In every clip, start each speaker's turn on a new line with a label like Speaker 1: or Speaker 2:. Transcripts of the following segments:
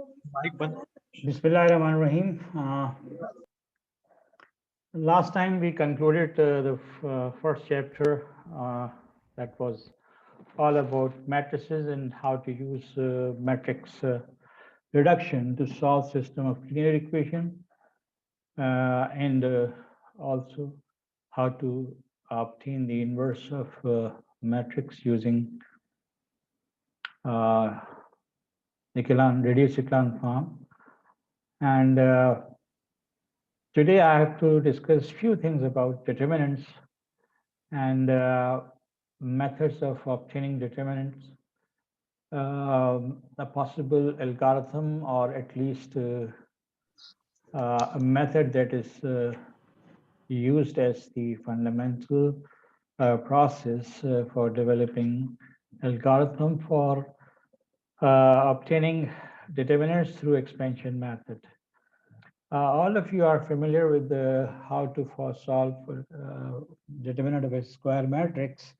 Speaker 1: Mic band.
Speaker 2: Bismillahirrahmanirrahim. Last time we concluded the first chapter that was all about matrices and how to use matrix reduction to solve system of linear equation and also how to obtain the inverse of matrix using reduced echelon form. And today I have to discuss few things about determinants and methods of obtaining determinants, a possible algorithm or at least a method that is used as the fundamental process for developing algorithm for obtaining determinants through expansion method. All of you are familiar with how to solve determinant of a square matrix,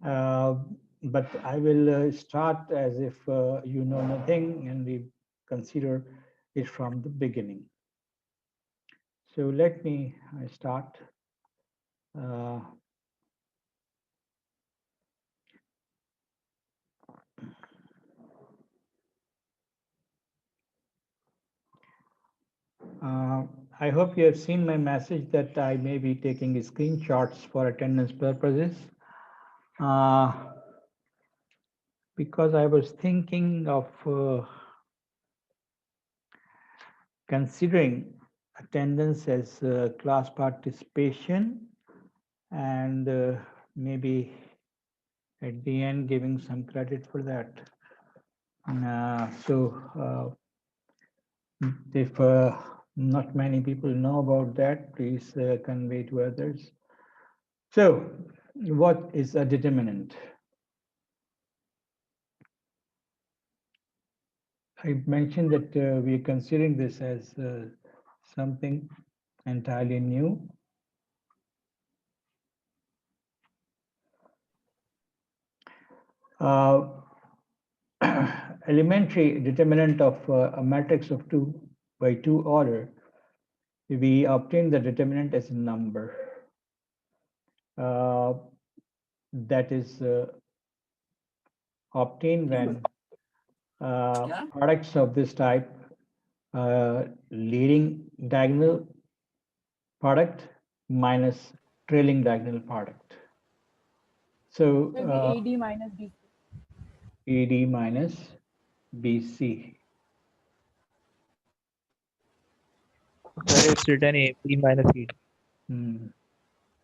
Speaker 2: but I will start as if you know nothing and we consider it from the beginning. So let me start. I hope you have seen my message that I may be taking screenshots for attendance purposes. Because I was thinking of considering attendance as class participation and maybe at the end giving some credit for that. If not many people know about that, please convey to others. So what is a determinant? I mentioned that we are considering this as something entirely new. Elementary determinant of a matrix of 2 by 2 order, we obtain the determinant as a number that is obtained when products of this type, leading diagonal product minus trailing diagonal product. So
Speaker 3: AD minus BC.
Speaker 2: AD minus BC.
Speaker 1: Sir, it's written A, B minus E.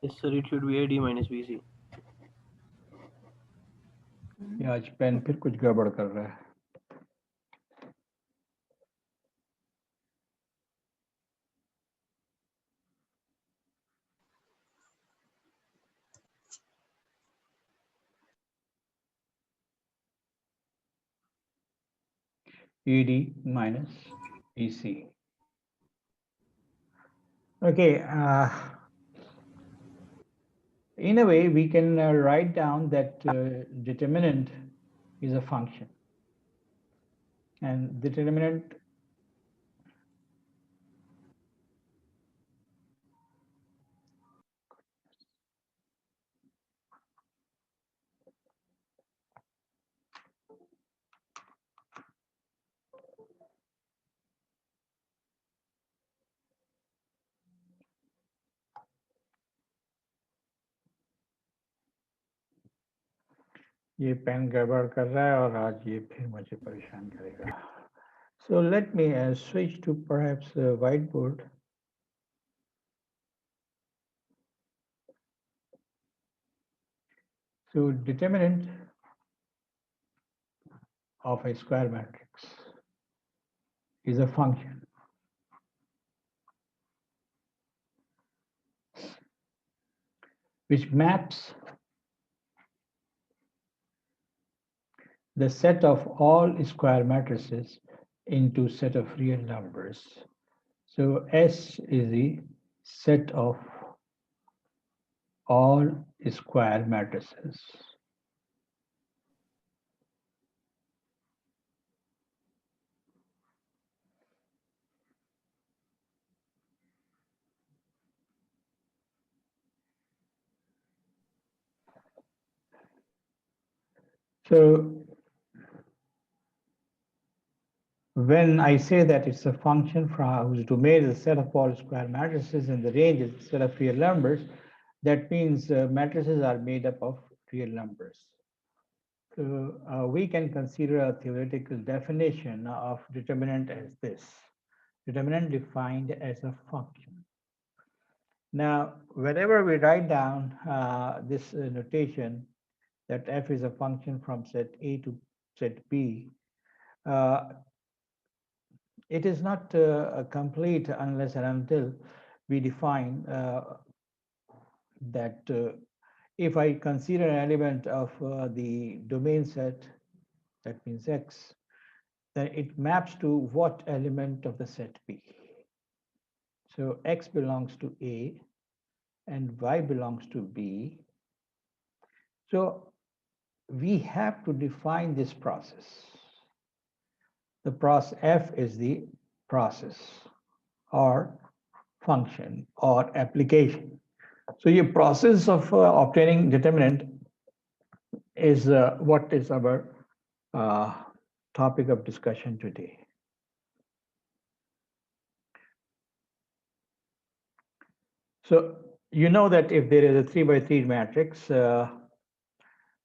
Speaker 4: Yes, sir, it should be AD minus BC.
Speaker 2: ये आज pen फिर कुछ गड़बड़ कर रहा है. ED minus EC. Okay. In a way, we can write down that determinant is a function. And determinant ये pen गड़बड़ कर रहा है और आज ये फिर मुझे परेशान करेगा. So let me switch to perhaps a whiteboard. So determinant of a square matrix is a function. Which maps the set of all square matrices into set of real numbers. So S is the set of all square matrices. So when I say that it's a function from whose domain is a set of all square matrices and the range is a set of real numbers, that means matrices are made up of real numbers. So we can consider a theoretical definition of determinant as this. Determinant defined as a function. Now, whenever we write down this notation that f is a function from set A to set B, it is not complete unless and until we define that if I consider an element of the domain set, that means X, then it maps to what element of the set B. So X belongs to A and Y belongs to B. So we have to define this process. The process F is the process or function or application. So your process of obtaining determinant is what is our topic of discussion today. So you know that if there is a 3 by 3 matrix, then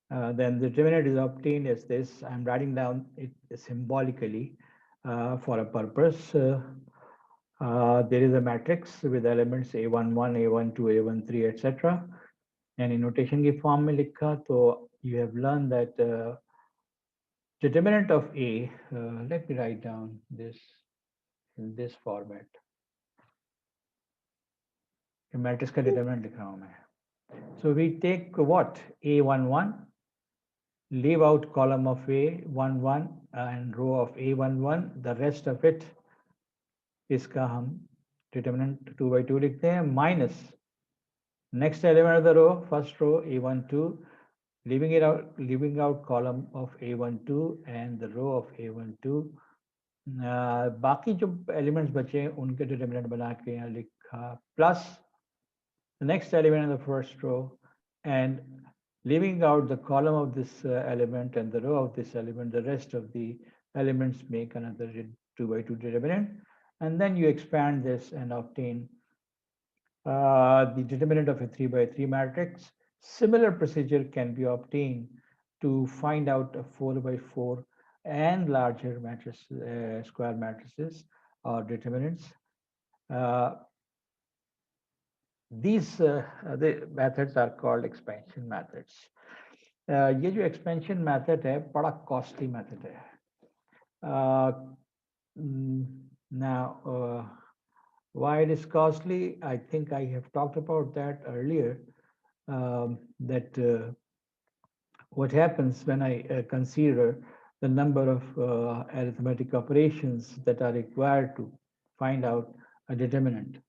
Speaker 2: the determinant is obtained as this. I'm writing down it symbolically for a purpose. There is a matrix with elements A11, A12, A13, etc. And in notation के form में लिखा, तो you have learned that determinant of A, let me write down this in this format. Matrix का determinant लिख रहा हूँ मैं. So we take what? A11, leave out column of A11 and row of A11, the rest of it, इसका हम determinant 2 by 2 लिखते हैं, minus next element of the row, first row A12, leaving out column of A12 and the row of A12. बाकी जो elements बचे हैं उनके determinant बना के यहाँ लिखा, plus the next element in the first row and leaving out the column of this element and the row of this element, the rest of the elements make another 2 by 2 determinant. And then you expand this and obtain the determinant of a 3 by 3 matrix. Similar procedure can be obtained to find out a 4 by 4 and larger matrix, square matrices or determinants. These the methods are called expansion methods. ये जो expansion method है बड़ा costly method है. Now, why it is costly? I think I have talked about that earlier. That what happens when I consider the number of arithmetic operations that are required to find out a determinant.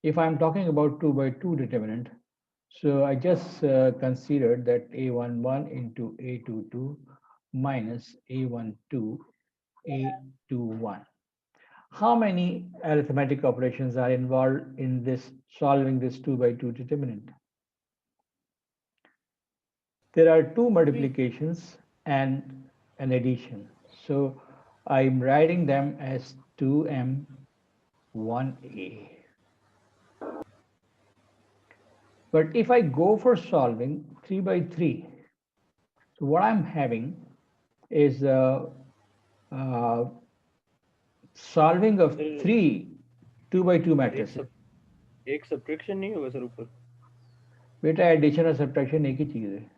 Speaker 2: If I'm talking about 2 by 2 determinant, so I just considered that A11 into A22 minus A12, A21. How many arithmetic operations are involved in this solving this 2 by 2 determinant? There are 2 multiplications and an addition. So I'm writing them as 2m, 1a. But if I go for solving 3 by 3, so what I'm having is solving of 3 2 by 2 matrices.
Speaker 4: एक subtraction नहीं होगा sir ऊपर?
Speaker 2: बेटा addition और subtraction एक ही चीज है.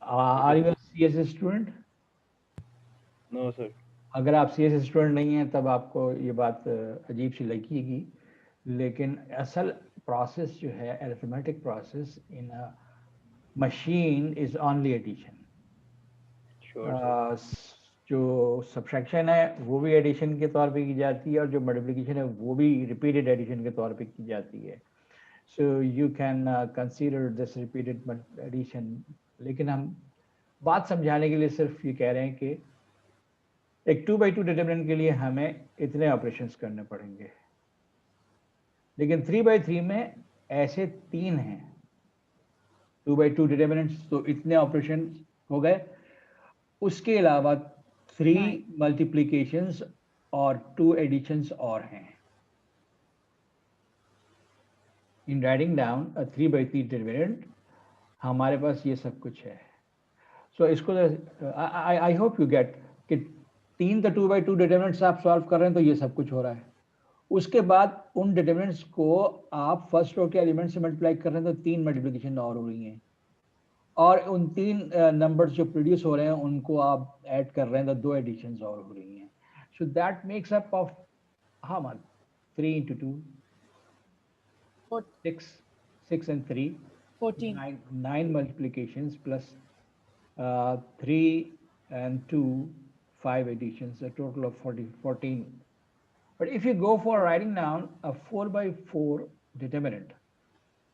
Speaker 2: Are you a CS student?
Speaker 4: No sir.
Speaker 2: अगर आप CS स्टूडेंट नहीं हैं तब आपको ये बात अजीब सी लगेगी, लेकिन असल प्रोसेस जो है arithmetic process in a machine is only addition. जो सब्ट्रैक्शन है वो भी एडिशन के तौर पे की जाती है और जो मल्टीप्लिकेशन है वो भी रिपीटेड एडिशन के तौर पे की जाती है. So you can consider this repeated addition. लेकिन हम बात समझाने के लिए सिर्फ ये कह रहे हैं कि एक 2 by 2 डिटरमिनेंट के लिए हमें इतने ऑपरेशंस करने पड़ेंगे, लेकिन 3 by 3 में ऐसे 3 हैं. 2 by 2 डिटर्मिनेंट्स, तो इतने ऑपरेशन हो गए। उसके अलावा 3 मल्टीप्लिकेशंस और 2 एडिशंस और हैं। In writing down 3 by 3 determinant हमारे पास ये सब कुछ है। सो इसको आई होप यू गेट कि 3 तो 2 by 2 डिटर्मिनेंट्स आप सॉल्व कर रहे हैं तो ये सब कुछ हो रहा है। उसके बाद उन डिटर्मिनेंट्स को आप फर्स्ट रो के एलिमेंट से मल्टीप्लाई कर रहे हैं तो 3 मल्टीप्लिकेशन और हो रही हैं, और उन 3 नंबर्स जो प्रोड्यूस हो रहे हैं उनको आप ऐड कर रहे हैं तो 2 एडिशंस और हो रही हैं। So that makes up of how much 3 into 2 6 and 3
Speaker 3: 14.
Speaker 2: 9 multiplications plus 3 and 2 5 additions, a total of 14. But if you go for writing down a 4 by 4 determinant,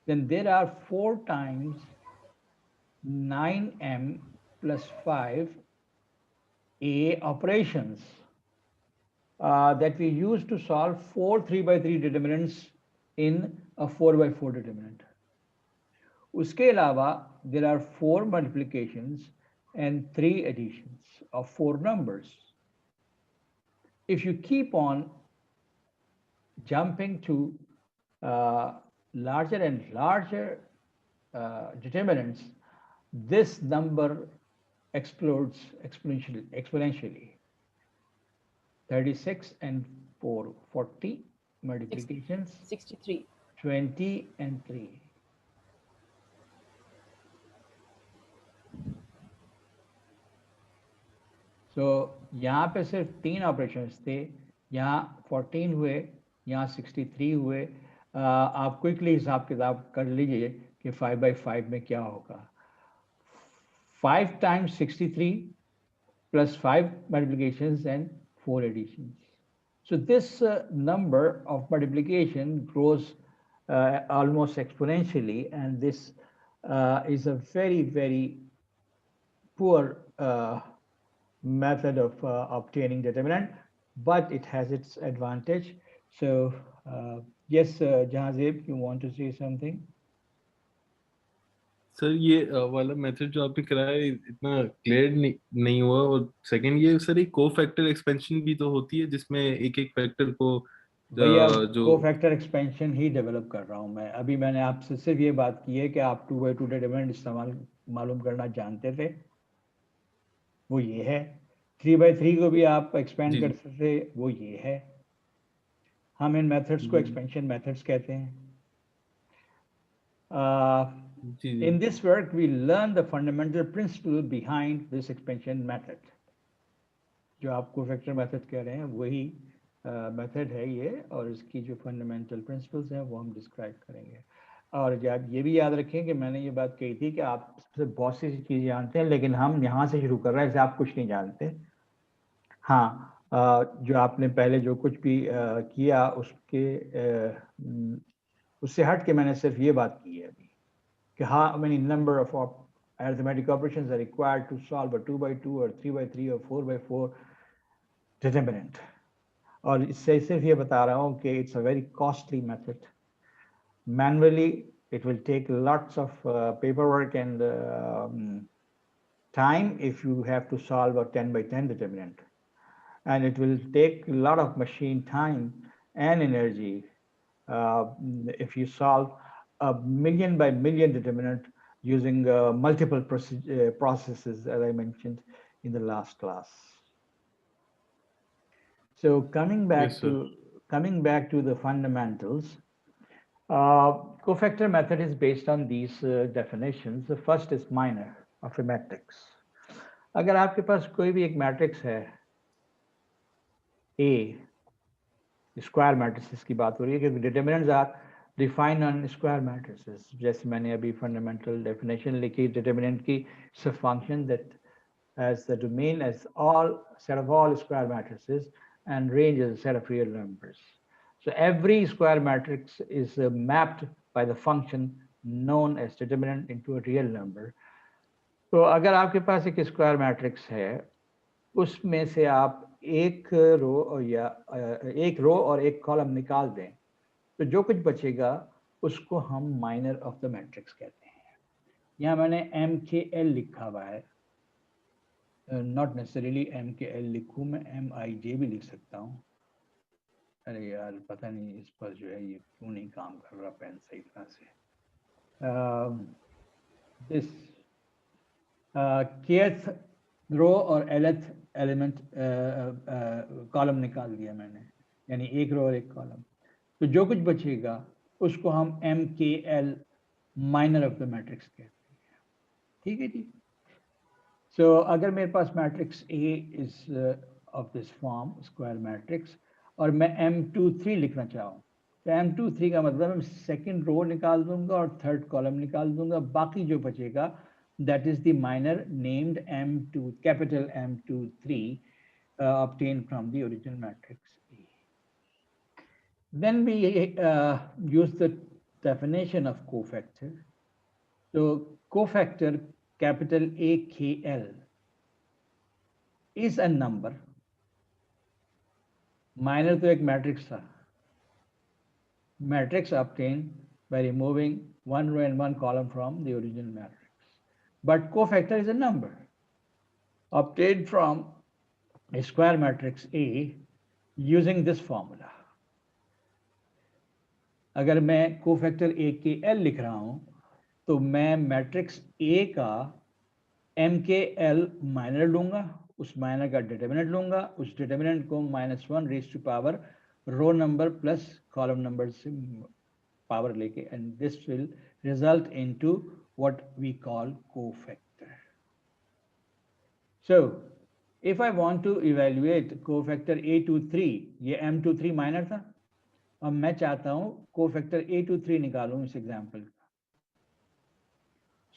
Speaker 2: then there are 4 times 9m plus 5 a operations that we use to solve 4 3 by 3 determinants in a 4 by 4 determinant. उसके अलावा there are 4 multiplications and 3 additions of 4 numbers. If you keep on jumping to larger and larger determinants, this number explodes exponentially. 36 and 4, 40 multiplications,
Speaker 3: 63.
Speaker 2: 20 and 3. So यहाँ पे सिर्फ 3 operations थे, यहाँ 14 हुए, यहाँ 63 हुए। आप क्विकली हिसाब किताब कर लीजिए कि 5 by 5 में क्या होगा। 5 times 63 plus 5 multiplications and 4 additions. So this number of multiplication grows almost exponentially, and this is a very, very poor method of obtaining determinant, but it has its advantage. So yes, Jahazib, you want to say something?
Speaker 5: Sir ये वाला method जो आपने कराया है, इतना clear नहीं हुआ। और सेकंड ये सर, एक को फैक्टर एक्सपेंशन भी तो होती है जिसमें एक एक फैक्टर को
Speaker 2: भैया
Speaker 5: जो
Speaker 2: को फैक्टर एक्सपेंशन ही डेवलप कर रहा हूँ मैं। अभी मैंने आपसे सिर्फ ये बात की है कि आप 2 by 2 डिटरमिनेंट इस्तेमाल मालूम करना जानते थे, वो ये है। 3 by 3 को भी आप एक्सपेंड
Speaker 5: जी,
Speaker 2: कर
Speaker 5: जी।
Speaker 2: सकते, वो ये है। हम इन मेथड्स को एक्सपेंशन मेथड्स कहते हैं।
Speaker 5: जी जी
Speaker 2: In this work, we learn the fundamental principle behind this expansion method. जो आप कोफैक्टर मेथड कह रहे हैं वही मेथड है ये, और इसकी जो फंडामेंटल प्रिंसिपल्स हैं वो हम डिस्क्राइब करेंगे। और आप ये भी याद रखें कि मैंने ये बात कही थी कि आप सबसे बहुत सी चीज़ें जानते हैं, लेकिन हम यहाँ से शुरू कर रहे हैं, ऐसे आप कुछ नहीं जानते। हाँ, जो आपने पहले जो कुछ भी किया उससे हट के मैंने सिर्फ ये बात की है अभी कि how many number of arithmetic operations are required to solve a 2 by 2 or 3 by 3 or 4 by 4 determinant. और इससे सिर्फ ये बता रहा हूँ कि it's a very costly method. Manually, it will take lots of paperwork and time if you have to solve a 10 by 10 determinant. And it will take a lot of machine time and energy if you solve a million by million determinant using multiple processes, as I mentioned in the last class. So coming back
Speaker 5: Yes, sir.
Speaker 2: to the fundamentals, cofactor method is based on these definitions. The first is minor of a matrix. अगर आपके पास कोई भी एक matrix है, A, square matrices की बात हो रही है कि determinants are defined on square matrices. जैसे मैंने अभी फंडामेंटल डेफिनेशन लिखी डिटरमिनेंट की, it's a function that has the domain as all set of all square matrices and range as a set of real numbers. So every square matrix is mapped by the function known as determinant into a real number. तो अगर आपके पास एक square matrix है, उसमें से आप एक रो और एक कॉलम निकाल दें, तो जो कुछ बचेगा उसको हम माइनर ऑफ द मैट्रिक्स कहते हैं। यहाँ मैंने MKL लिखा हुआ है, नॉट नेसेसरीली MKL लिखूँ, मैं MIJ भी लिख सकता हूँ। अरे यार पता नहीं इस पर जो है ये क्यों नहीं काम कर रहा पेन सही तरह से। दिस kth रो और lth एलिमेंट कॉलम निकाल दिया मैंने, यानी एक रो और एक कॉलम। तो जो कुछ बचेगा उसको हम MKL minor of the matrix कहते हैं। ठीक है जी। सो अगर मेरे पास matrix A is of this form square matrix और मैं M23 लिखना चाहूँ, तो M23 का मतलब मैं सेकंड रो निकाल दूंगा और थर्ड कॉलम निकाल दूंगा, बाकी जो बचेगा that is the minor named M2 capital M23 obtained from the original matrix A. Then we use the definition of cofactor. So cofactor capital AKL is a number. Minor तो एक matrix था, matrix obtained by removing one row and one column from the original matrix. But cofactor is a number obtained from a square matrix A using this formula. अगर मैं cofactor AKL लिख रहा हूं तो मैं मैट्रिक्स A का MKL minor लूंगा, उस माइनर का डिटर्मिनेंट लूंगा, उस डिटर्मिनेंट को -1 raise to power row number plus column number से पावर लेके, and this will result into what we call cofactor. So if I want to evaluate cofactor A23, ये M23 minor था, अब मैं चाहता हूं कोफैक्टर A23 निकालूं इस एग्जाम्पल का.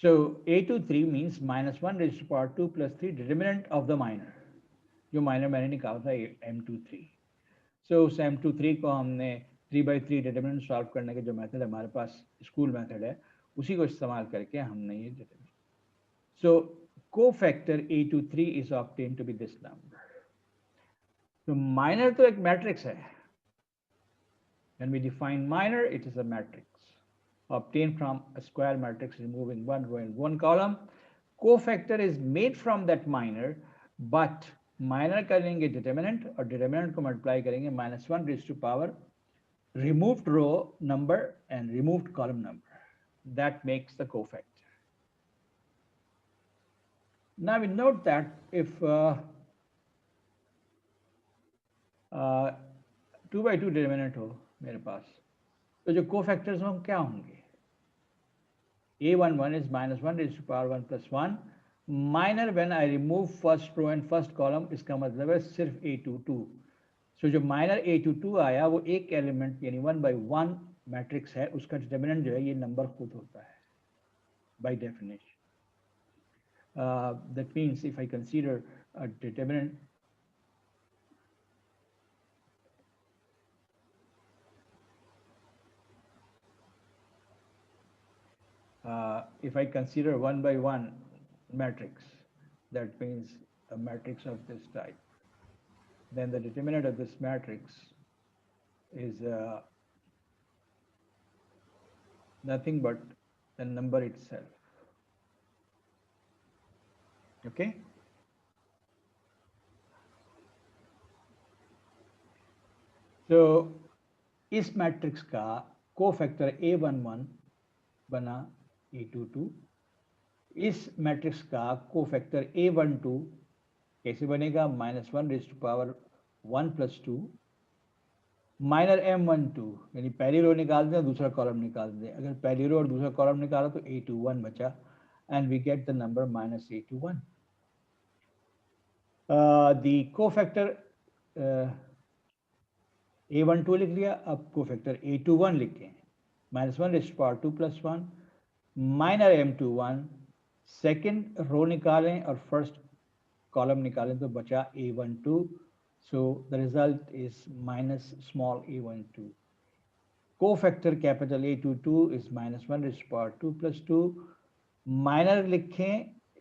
Speaker 2: So A23 means -1 raised to power 2 plus 3 determinant of the minor, जो माइनर मैंने निकाला था M23. So उस M23 को हमने 3/3 डिटर्मिनेंट सॉल्व करने के जो मेथड हमारे पास स्कूल मेथड है उसी को इस्तेमाल करके हमने ये determinant. So cofactor A23 is obtained to be this number. तो minor तो एक मैट्रिक्स है. When we define minor, it is a matrix obtained from a square matrix removing one row and one column. Cofactor is made from that minor, but minor करेंगे determinant और determinant को multiply करेंगे -1 raised to power removed row number and removed column number. That makes the cofactor. Now we note that if 2/2 determinant हो मेरे पास, तो जो cofactors हों क्या होंगे? A11 is -1 raised to power 1 plus 1. Minor when I remove first row and first column, इसका मतलब है सिर्फ A22. So जो minor A22 आया वो एक एलिमेंट यानी 1/1 मैट्रिक्स है, उसका डिटर्मिनेंट जो है ये नंबर खुद होता है by definition. That means if I consider a determinant if I consider 1/1 matrix, that means a matrix of this type, then the determinant of this matrix is nothing but the number itself. Okay? So इस matrix का cofactor A11 बना A22, इस matrix का cofactor A12 कैसे बनेगा? -1 raised to power 1 plus 2 minor M12, यानी पहली रो निकाल दें दूसरा कॉलम निकाल दें. अगर पहली रो और दूसरा कॉलम निकाला तो A21 बचा, and we get the number -A21. The cofactor A12 लिख लिया, अब कोफैक्टर A21 लिखें. -1 raised to power 2 plus 1 minor M21, second row निकालें और फर्स्ट कॉलम निकालें तो बचा A12. So the result is -small a12. Cofactor capital A22 is -1 raised to power 2 plus 2. Minor लिखें,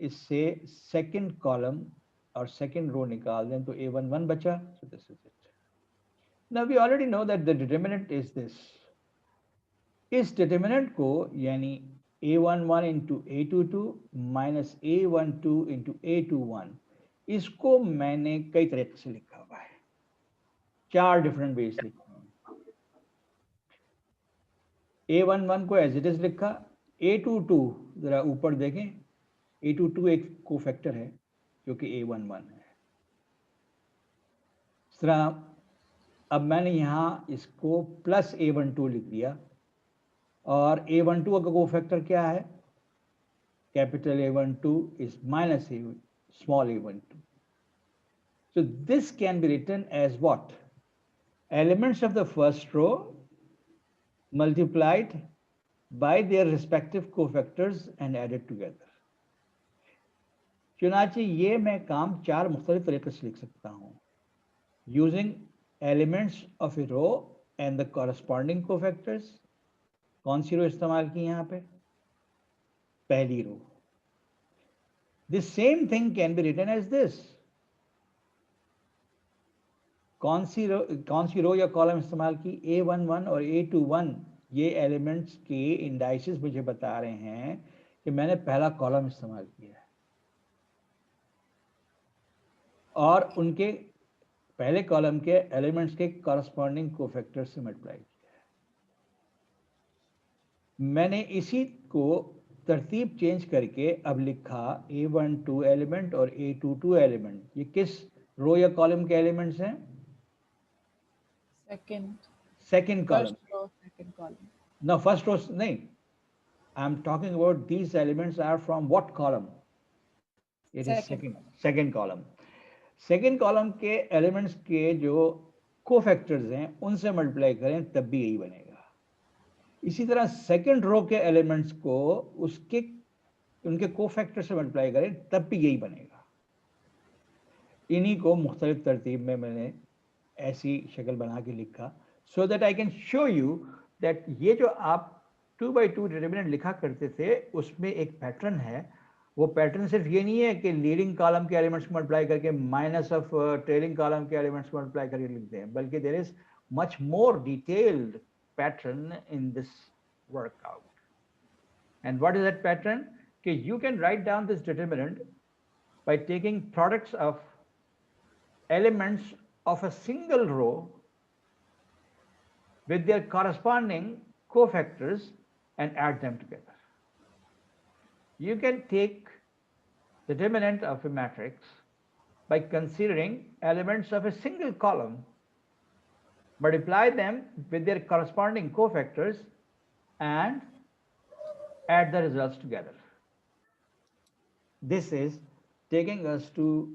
Speaker 2: इससे सेकेंड कॉलम और सेकेंड रो निकाल दें तो A11 बचा. So this is it. Now we already know that the determinant is this. इस determinant को यानी A11 into A22 minus A12 into A21, इसको मैंने कई तरीके से लिखा हुआ है, 4 डिफरेंट वेज लिखा हूं। A11 को एज इट इज लिखा, A22 जरा ऊपर देखें, A22 एक कोफैक्टर है जो कि A11 है। इस तरह अब मैंने यहां इसको प्लस A12 लिख दिया, और A12 का कोफैक्टर क्या है? Capital A12 is minus small a12. So this can be written as what? Elements of the first row multiplied by their respective cofactors and added together. चुनाचे ये मैं काम 4 मुख्तलिफ तरीके से लिख सकता हूं, using elements of a row and the corresponding cofactors. कौन सी रो इस्तेमाल की यहां पे? पहली रो। The same thing can be written as this. कौन सी रो या कॉलम इस्तेमाल की? A11 और A21, ये एलिमेंट्स के इंडाइसेस मुझे बता रहे हैं कि मैंने पहला कॉलम इस्तेमाल किया है और उनके पहले कॉलम के एलिमेंट्स के कॉरस्पॉन्डिंग कोफैक्टर से मल्टीप्लाई किया है। मैंने इसी को तरतीब चेंज करके अब लिखा A12 एलिमेंट और A22 एलिमेंट। ये किस रो या कॉलम के एलिमेंट्स हैं? Second column.
Speaker 3: second column.
Speaker 2: No, first row नहीं, I'm talking about these elements are from what column? It is second column. Second column के एलिमेंट्स के जो कोफैक्टर्स हैं उनसे मल्टीप्लाई करें तब भी यही बनेगा। इसी तरह सेकेंड रो के एलिमेंट्स को उनके कोफैक्टर से मल्टीप्लाई करें तब भी यही बनेगा। इन्हीं को मुख्तलिफ तरतीब में मैंने ऐसी शक्ल बना के लिखा, so that I can show you that ये जो आप 2x2 डिटरमिनेंट लिखा करते थे उसमें एक पैटर्न है। वो पैटर्न सिर्फ ये नहीं है कि लीडिंग कॉलम के एलिमेंट्स को मल्टीप्लाई करके माइनस ऑफ ट्रेलिंग कॉलम के एलिमेंट्स को मल्टीप्लाई करके लिखते हैं, बल्कि there is much more detailed pattern in this workout. And what is that pattern? कि you can write down this determinant by taking products of elements of a single row with their corresponding cofactors and add them together. You can take the determinant of a matrix by considering elements of a single column, multiply them with their corresponding cofactors and add the results together. This is taking us to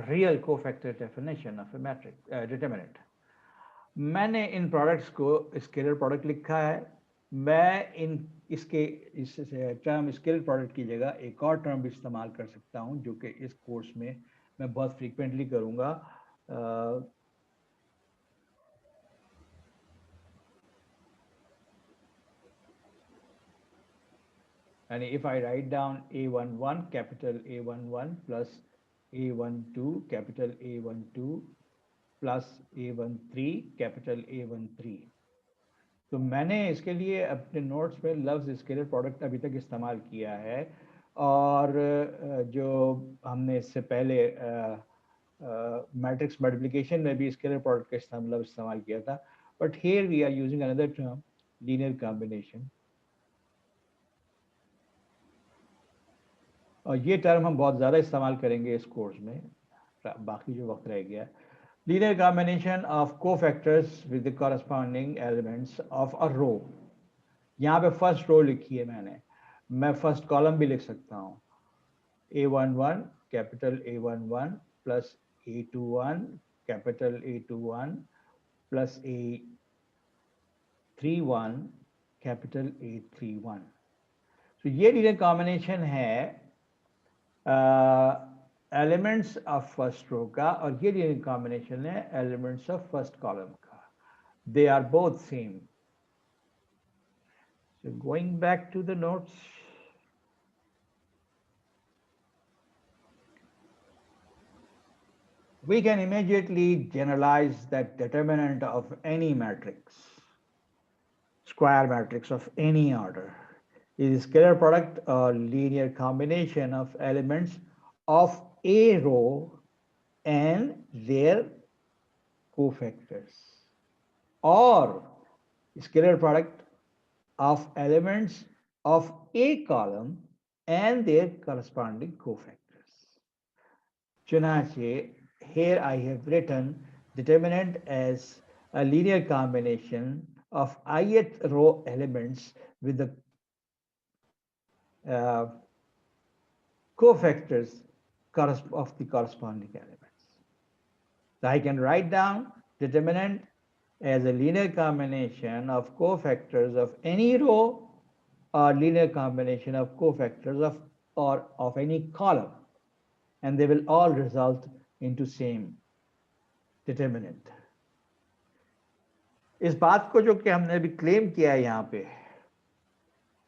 Speaker 2: real cofactor definition of a matrix determinant. मैंने इन products को scalar product लिखा है। मैं इस term scalar product की जगह एक और टर्म भी इस्तेमाल कर सकता हूं जो कि इस कोर्स में मैं बहुत फ्रीक्वेंटली करूंगा। And if I write down A11 capital A11 plus A12 capital A12 plus A13 capital A13, तो मैंने इसके लिए अपने नोट्स में लफ्ज़ स्केलर प्रोडक्ट अभी तक इस्तेमाल किया है, और जो हमने इससे पहले मैट्रिक्स मल्टीप्लिकेशन में भी स्केलर प्रोडक्ट का लफ्ज़ इस्तेमाल किया था, but here we are using another term, linear combination. और ये टर्म हम बहुत ज़्यादा इस्तेमाल करेंगे इस कोर्स में, बाकी जो वक्त रह गया। Linear combination of cofactors with the corresponding elements of a row. यहाँ पे फर्स्ट रो लिखी है मैंने, मैं फर्स्ट कॉलम भी लिख सकता हूँ। A11 capital A11 plus A21 capital A21 plus A31 capital A31। तो ये लीनियर कॉम्बिनेशन है एलिमेंट्स ऑफ फर्स्ट रो का, और ये लीनियर कॉम्बिनेशन है एलिमेंट्स ऑफ फर्स्ट कॉलम का। They are both same. So going back to the notes, we can immediately generalize that determinant of any matrix square matrix of any order is a scalar product or linear combination of elements of a row and their cofactors, or scalar product of elements of a column and their corresponding cofactors. Chunanche, here I have written determinant as a linear combination of ith row elements with the cofactors of the corresponding elements. So I can write down determinant as a linear combination of cofactors of any row or linear combination of cofactors of any column, and they will all result into same determinant. इस बात को जो कि हमने अभी claim किया है यहाँ पे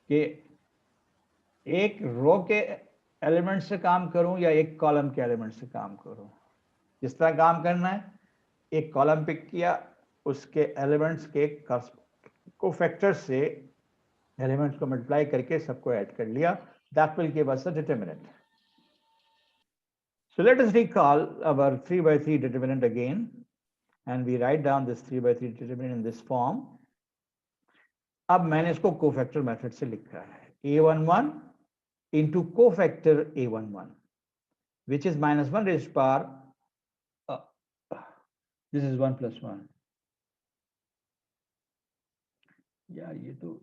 Speaker 2: कि एक रो के एलिमेंट से काम करूं या एक कॉलम के एलिमेंट से काम करूं, जिस तरह काम करना है, एक कॉलम पिक किया, उसके एलिमेंट्स के कोफैक्टर से एलिमेंट्स को मल्टीप्लाई करके सबको ऐड कर लिया, that will give us a determinant. So let us recall our 3 by 3 determinant again, and we write down this 3 by 3 determinant in this form. अब मैंने इसको कोफैक्टर मेथड से लिखा है, a11 into cofactor a11, which is minus 1 raised to power, this is 1 plus 1. यार ये तो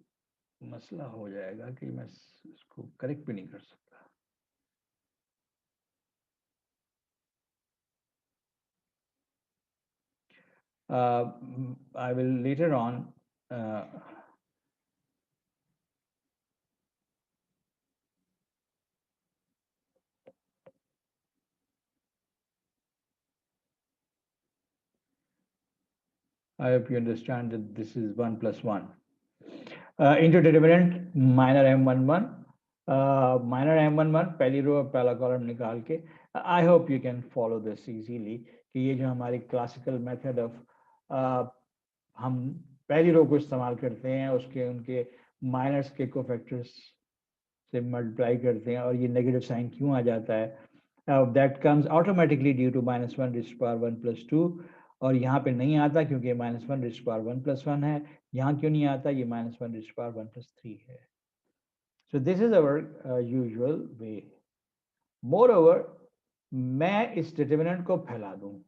Speaker 2: मसला हो जाएगा कि मैं इसको करेक्ट भी नहीं कर सकता. I will later on I hope you understand that this is 1 plus 1 into determinant minor m11, minor m11 पहली रो पहला कॉलम निकाल के. I hope you can follow this easily कि ये जो हमारी क्लासिकल मेथड ऑफ हम पहली रो को इस्तेमाल करते हैं, उसके उनके माइनर्स के कोफैक्टर्स से मल्टीप्लाई करते हैं, और ये नेगेटिव साइन क्यों आ जाता है, that comes automatically due to minus 1 raised to power 1 plus 2, और यहाँ पे नहीं आता क्योंकि minus 1 raised to power 1 plus 1 है. यहाँ क्यों नहीं आता, ये minus 1 raised to power 1 plus 3 है. So this is our usual way. Moreover, मैं इस डिटरमिनेंट को फैला दूं,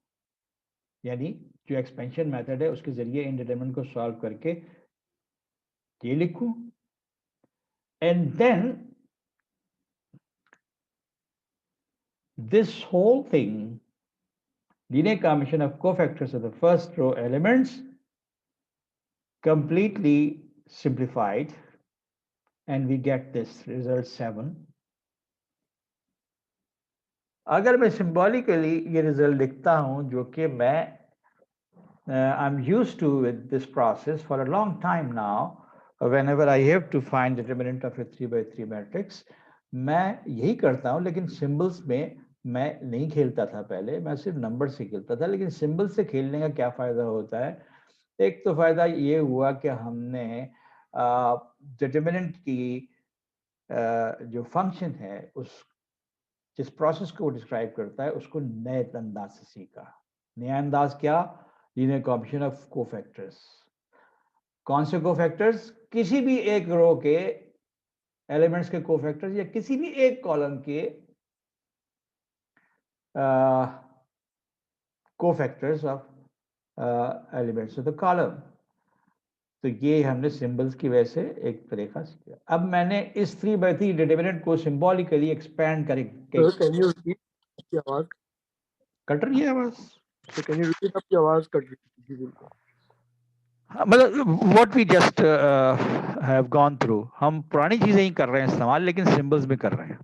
Speaker 2: यानी जो एक्सपेंशन मेथड है उसके जरिए इन डिटरमिनेंट को सॉल्व करके ये लिखूं, and then this whole thing, linear combination of cofactors of the first row elements, completely simplified, and we get this result 7. अगर मैं symbolically ये result लिखता हूं, जो कि मैं I'm used to with this process for a long time now, whenever I have to find determinant of a 3 by 3 matrix, मैं यही करता हूं. लेकिन symbols में मैं नहीं खेलता था पहले, मैं सिर्फ नंबर से खेलता था. लेकिन सिंबल से खेलने का क्या फायदा होता है, एक तो फायदा ये हुआ कि हमने डिटरमिनेंट की जो फंक्शन है, उस जिस प्रोसेस को डिस्क्राइब करता है, उसको नए अंदाज से सीखा. नया अंदाज क्या, लीनियर कॉम्बिनेशन ऑफ कोफैक्टर्स. कौन से कोफैक्टर्स, किसी भी एक रो के एलिमेंट्स के कोफैक्टर्स या किसी भी एक कॉलम के cofactors of elements of the column. तो ये हमने सिंबल्स की वजह से एक तरीका सीखा. अब मैंने इस 3 by 3 डिटरमिनेंट को सिंबॉलिकली एक्सपैंड करके.
Speaker 3: कैन यू रिपीट, आपकी आवाज
Speaker 2: कट रही है आवाज.
Speaker 3: तो कैन यू रिपीट, आपकी आवाज कट रही है.
Speaker 2: मतलब what we just have gone through, हम पुरानी चीजें ही कर रहे हैं इस्तेमाल, लेकिन सिंबल्स में कर रहे हैं.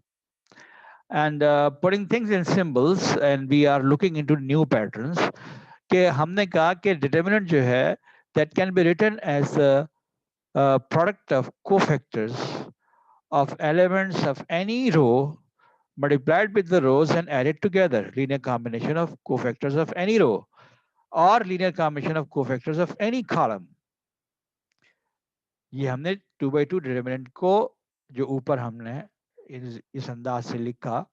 Speaker 2: And putting things in symbols, and we are looking into new patterns. कि हमने कहा कि determinant जो है that can be written as a product of cofactors of elements of any row multiplied with the rows and added together. Linear combination of cofactors of any row or linear combination of cofactors of any column.
Speaker 6: ये हमने 2x2 determinant को जो ऊपर हमने इस अंदाज से लिखा,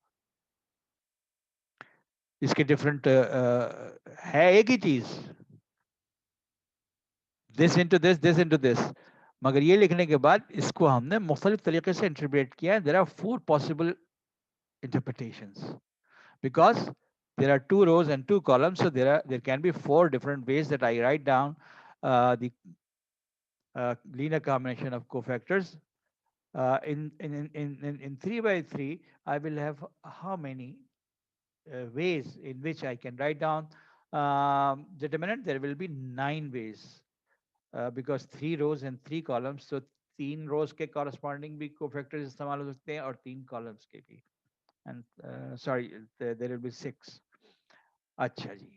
Speaker 6: इसके डिफरेंट है एक ही चीज, दिस इनटू दिस, मगर ये लिखने के बाद इसको हमने मुख्तलिफ तरीके से इंटरप्रेट किया। There are 4 possible interpretations because there are 2 rows and 2 columns, so there can be 4 different ways that I write down the linear combination of cofactors. In 3 by 3 I will have how many ways in which I can write down determinant? There will be 9 ways because 3 rows and 3 columns, so 3 rows के corresponding भी cofactors इस्तेमाल हो सकते हैं और 3 columns के भी, and sorry there will be 6. अच्छा जी,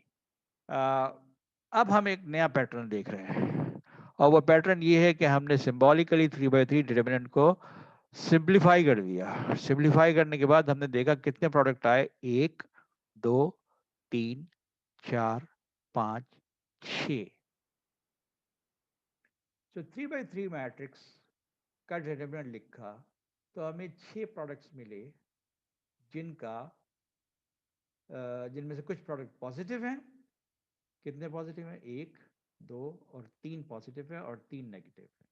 Speaker 6: अब हम एक नया पैटर्न देख रहे हैं और वो पैटर्न ये है कि हमने सिंबॉलिकली 3 by 3 डिटरमिनेंट को सिंप्लीफाई कर दिया। सिंप्लीफाई करने के बाद हमने देखा कितने प्रोडक्ट आए, 1 2 3 4 5 6। तो 3 by 3 मैट्रिक्स का डिटरमिनेंट लिखा तो हमें 6 प्रोडक्ट्स मिले जिनमें से कुछ प्रोडक्ट पॉजिटिव हैं। कितने पॉजिटिव हैं? 1 2 और 3 पॉजिटिव है और 3 नेगेटिव है।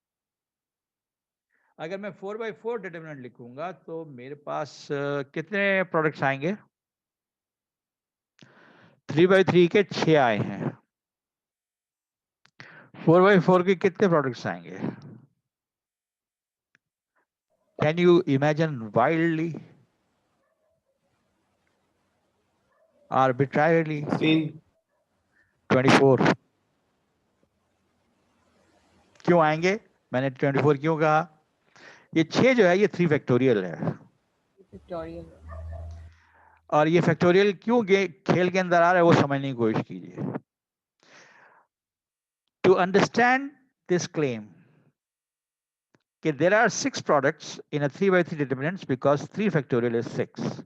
Speaker 6: अगर मैं 4 by 4 डिटरमिनेंट लिखूंगा तो मेरे पास कितने प्रोडक्ट्स आएंगे? 3 by 3 के 6 आए हैं। 4 by 4 के कितने प्रोडक्ट्स आएंगे? Can you imagine wildly, arbitrarily? 24। क्यों आएंगे? मैंने 24 क्यों कहा? ये 6 जो है ये 3 फैक्टोरियल है, और ये फैक्टोरियल क्यों खेल के अंदर आ रहा है वो समझने की कोशिश कीजिए। टू अंडरस्टैंड दिस क्लेम कि there are 6 products in a 3 by 3 determinants because 3 factorial is 6।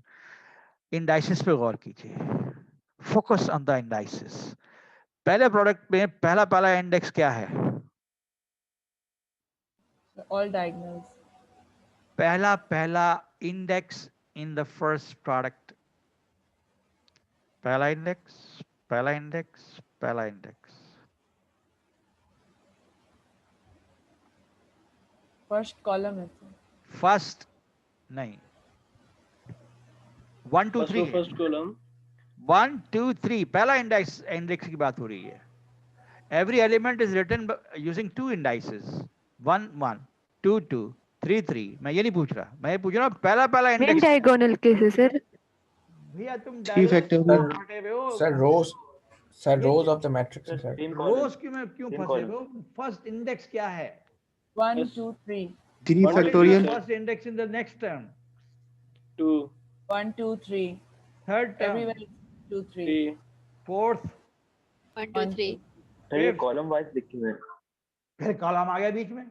Speaker 6: Indices पे गौर कीजिए, फोकस ऑन द इंडाइसिस। पहले प्रोडक्ट में पहला इंडेक्स क्या है?
Speaker 7: All diagonals.
Speaker 6: पहला index in the first product, पहला index.
Speaker 7: First column is
Speaker 6: first नहीं, 1 2 3,
Speaker 4: फर्स्ट कॉलम
Speaker 6: 1 2 3 पहला इंडेक्स की बात हो रही है। Every element is written using 2 indices, 1 1 2 2 3 3। मैं ये नहीं पूछ रहा, मैं ये पूछ रहा हूँ पहला इंडेक्स।
Speaker 8: Diagonal cases sir.
Speaker 6: भैया तुम
Speaker 9: Three factorial.
Speaker 6: फटे हुए हो।
Speaker 9: Sir, rows of the matrix, sir.
Speaker 6: रोज क्यों फंसे हो? फर्स्ट इंडेक्स क्या है?
Speaker 7: 1
Speaker 4: Yes.
Speaker 7: 2 3.
Speaker 9: 3 factorial.
Speaker 6: First index in the next term,
Speaker 4: 2
Speaker 7: 1 2 3.
Speaker 6: Third term,
Speaker 7: Everywhere is 2 3.
Speaker 4: 3
Speaker 6: fourth,
Speaker 8: 1 2 3
Speaker 10: ये कॉलम वाइज लिखी हुई है।
Speaker 6: फिर कॉलम आ गया बीच में।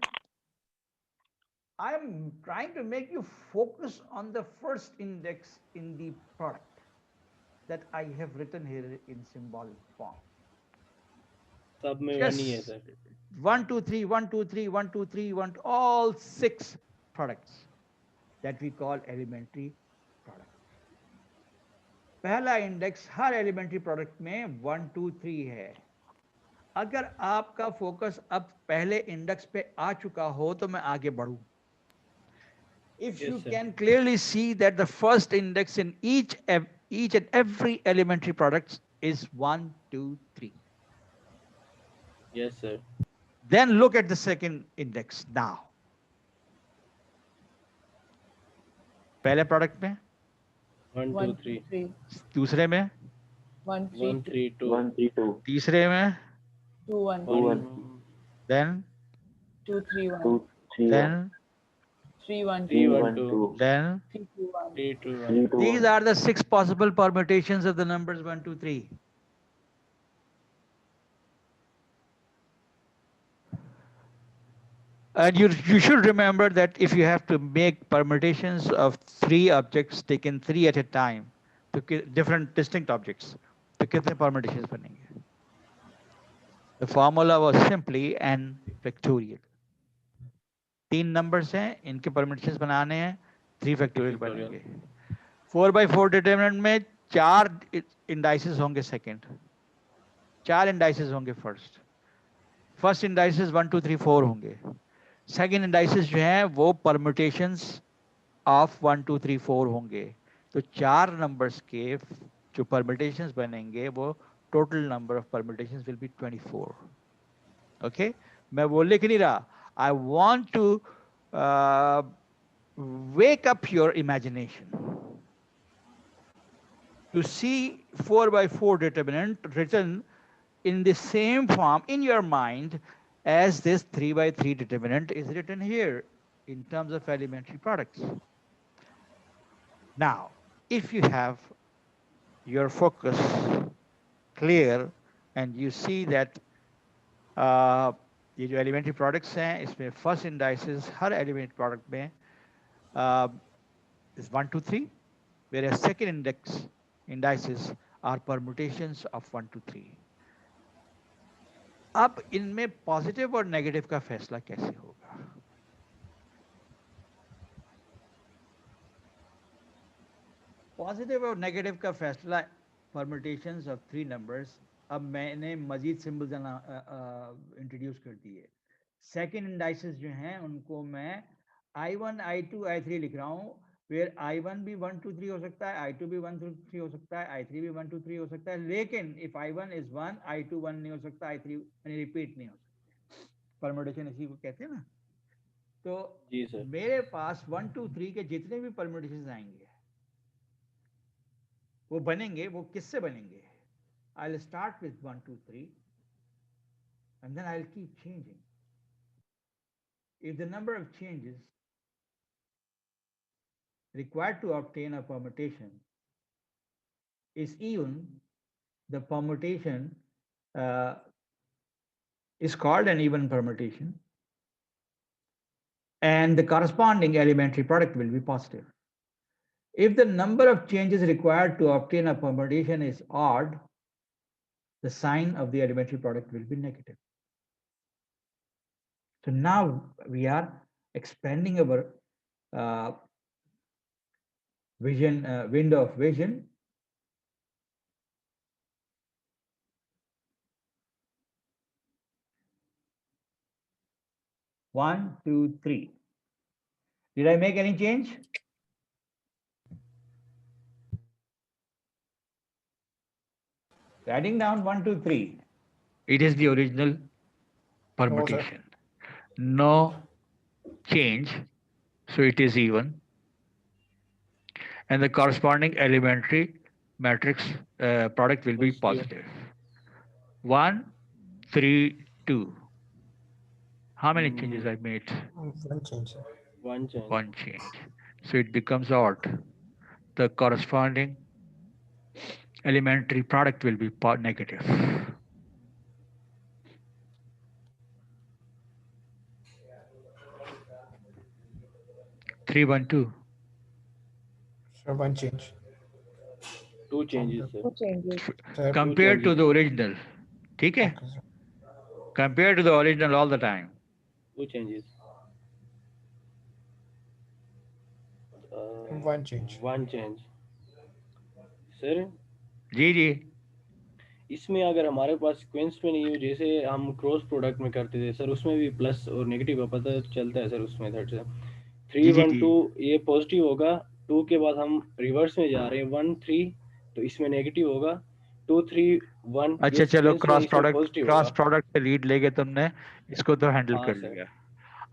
Speaker 6: I am trying to make you focus on the first index in the product that I have written here in symbolic form.
Speaker 4: सब में
Speaker 6: Yes.
Speaker 4: 1 ही है sir.
Speaker 6: 1 2 3 1 2 3 1 2 3 1 all 6 products that we call elementary product. पहला index हर elementary product में 1 2 3 है। अगर आपका focus अब पहले इंडेक्स पे आ चुका हो तो मैं आगे बढ़ूं। If
Speaker 4: Yes,
Speaker 6: you
Speaker 4: sir.
Speaker 6: can clearly see that the first index in each and every elementary product is 1 2 3,
Speaker 4: Yes sir.
Speaker 6: then look at the second index now. पहले प्रोडक्ट में,
Speaker 4: 1 2
Speaker 7: 1
Speaker 4: 3
Speaker 7: 3.
Speaker 6: दूसरे में,
Speaker 7: 1 3
Speaker 4: 1 3 2
Speaker 10: 1 3 2
Speaker 6: तीसरे में,
Speaker 7: 2 1.
Speaker 4: 1
Speaker 6: then
Speaker 7: 2 3 1.
Speaker 10: 2 3
Speaker 6: then
Speaker 7: 3 1
Speaker 4: 3
Speaker 7: 2.
Speaker 4: 1 2
Speaker 6: then
Speaker 7: 3 2 1.
Speaker 4: 3 2 1
Speaker 10: 3 2
Speaker 6: these are the 6 possible permutations of the numbers 1 2 3. And you should remember that if you have to make permutations of 3 objects taken 3 at a time to different distinct objects, तो कितने permutations बनेंगे? The formula was simply n factorial. 3 numbers हैं, इनके permutations बनाने हैं, 3 factorial
Speaker 5: Factorial.
Speaker 6: बनेंगे। 4/4 determinant में 4 indices होंगे सेकंड, 4 इंडाइसेस होंगे फर्स्ट इंडाइसेस 1 2 3 4 होंगे। सेकंड इंडाइसेस जो हैं वो परम्यूटेशंस ऑफ 1 2 3 4 होंगे। तो 4 नंबर्स के जो परम्यूटेशंस बनेंगे वो total number of permutations will be 24। Okay, मैं वो लिख नहीं रहा, I want to wake up your imagination to see 4/4 determinant written in the same form in your mind as this 3/3 determinant is written here in terms of elementary products. Now, if you have your focus clear and you see that ये जो elementary products हैं इसमें first indices हर elementary product में is 1 2 3, whereas second indices are permutations of 1 2 3. अब इनमें positive और negative का फैसला कैसे होगा? पॉजिटिव और नेगेटिव का फैसला परम्यूटेशंस ऑफ 3 नंबर्स, अब मैंने मजीद सिंबल्स इंट्रोड्यूस कर दिए। सेकंड इंडाइसेस जो हैं उनको मैं I1 I2 I3 लिख रहा हूँ, where I1 भी 1 2 3 हो सकता है, I2 भी 1 2 3 हो सकता है, I3 भी 1 2 3 हो सकता है, लेकिन if I1 is 1 I2 1 नहीं हो सकता, I3 रिपीट नहीं हो सकता। परम्यूटेशन इसी को कहते हैं ना। तो
Speaker 4: जी सर,
Speaker 6: मेरे पास 1 2 3 के जितने भी परम्यूटेशन आएंगे वो बनेंगे, वो किससे बनेंगे? I'll start with 1 2 3 and then I'll keep changing. If the number of changes required to obtain a permutation is even, the permutation is called an even permutation, and the corresponding elementary product will be positive. If the number of changes required to obtain a permutation is odd, the sign of the elementary product will be negative. So now we are expanding our window of vision. One, two, three. Did I make any change? Writing down 1 2 3. It is the original permutation. No change, so it is even. And the corresponding elementary matrix product will be positive. 1 3 2. How many changes I made?
Speaker 9: One change, sir.
Speaker 4: one change.
Speaker 6: One change. So it becomes odd. The corresponding elementary product will be negative. 3 1 2.
Speaker 9: Sir, one change.
Speaker 4: Two changes sir.
Speaker 7: Two changes.
Speaker 9: Sir,
Speaker 6: Compared to the original. ठीक है?
Speaker 9: okay, sir.
Speaker 6: Compared to the original all the time.
Speaker 4: Two changes.
Speaker 9: One change.
Speaker 4: One change. Sir
Speaker 6: ji जी
Speaker 4: इसमें अगर हमारे पास sequence में नहीं हो, जैसे हम क्रॉस प्रोडक्ट में करते थे सर, उसमें भी प्लस और नेगेटिव का पता चलता है सर उस मेथड से। 3 1 2 ये पॉजिटिव होगा, 2 के बाद हम रिवर्स में जा रहे हैं 1 3, तो इसमें नेगेटिव होगा 2 3 1।
Speaker 6: अच्छा चलो, क्रॉस प्रोडक्ट से लीड लेके तुमने इसको तो हैंडल
Speaker 4: हाँ,
Speaker 6: कर
Speaker 4: सर।
Speaker 6: लिया।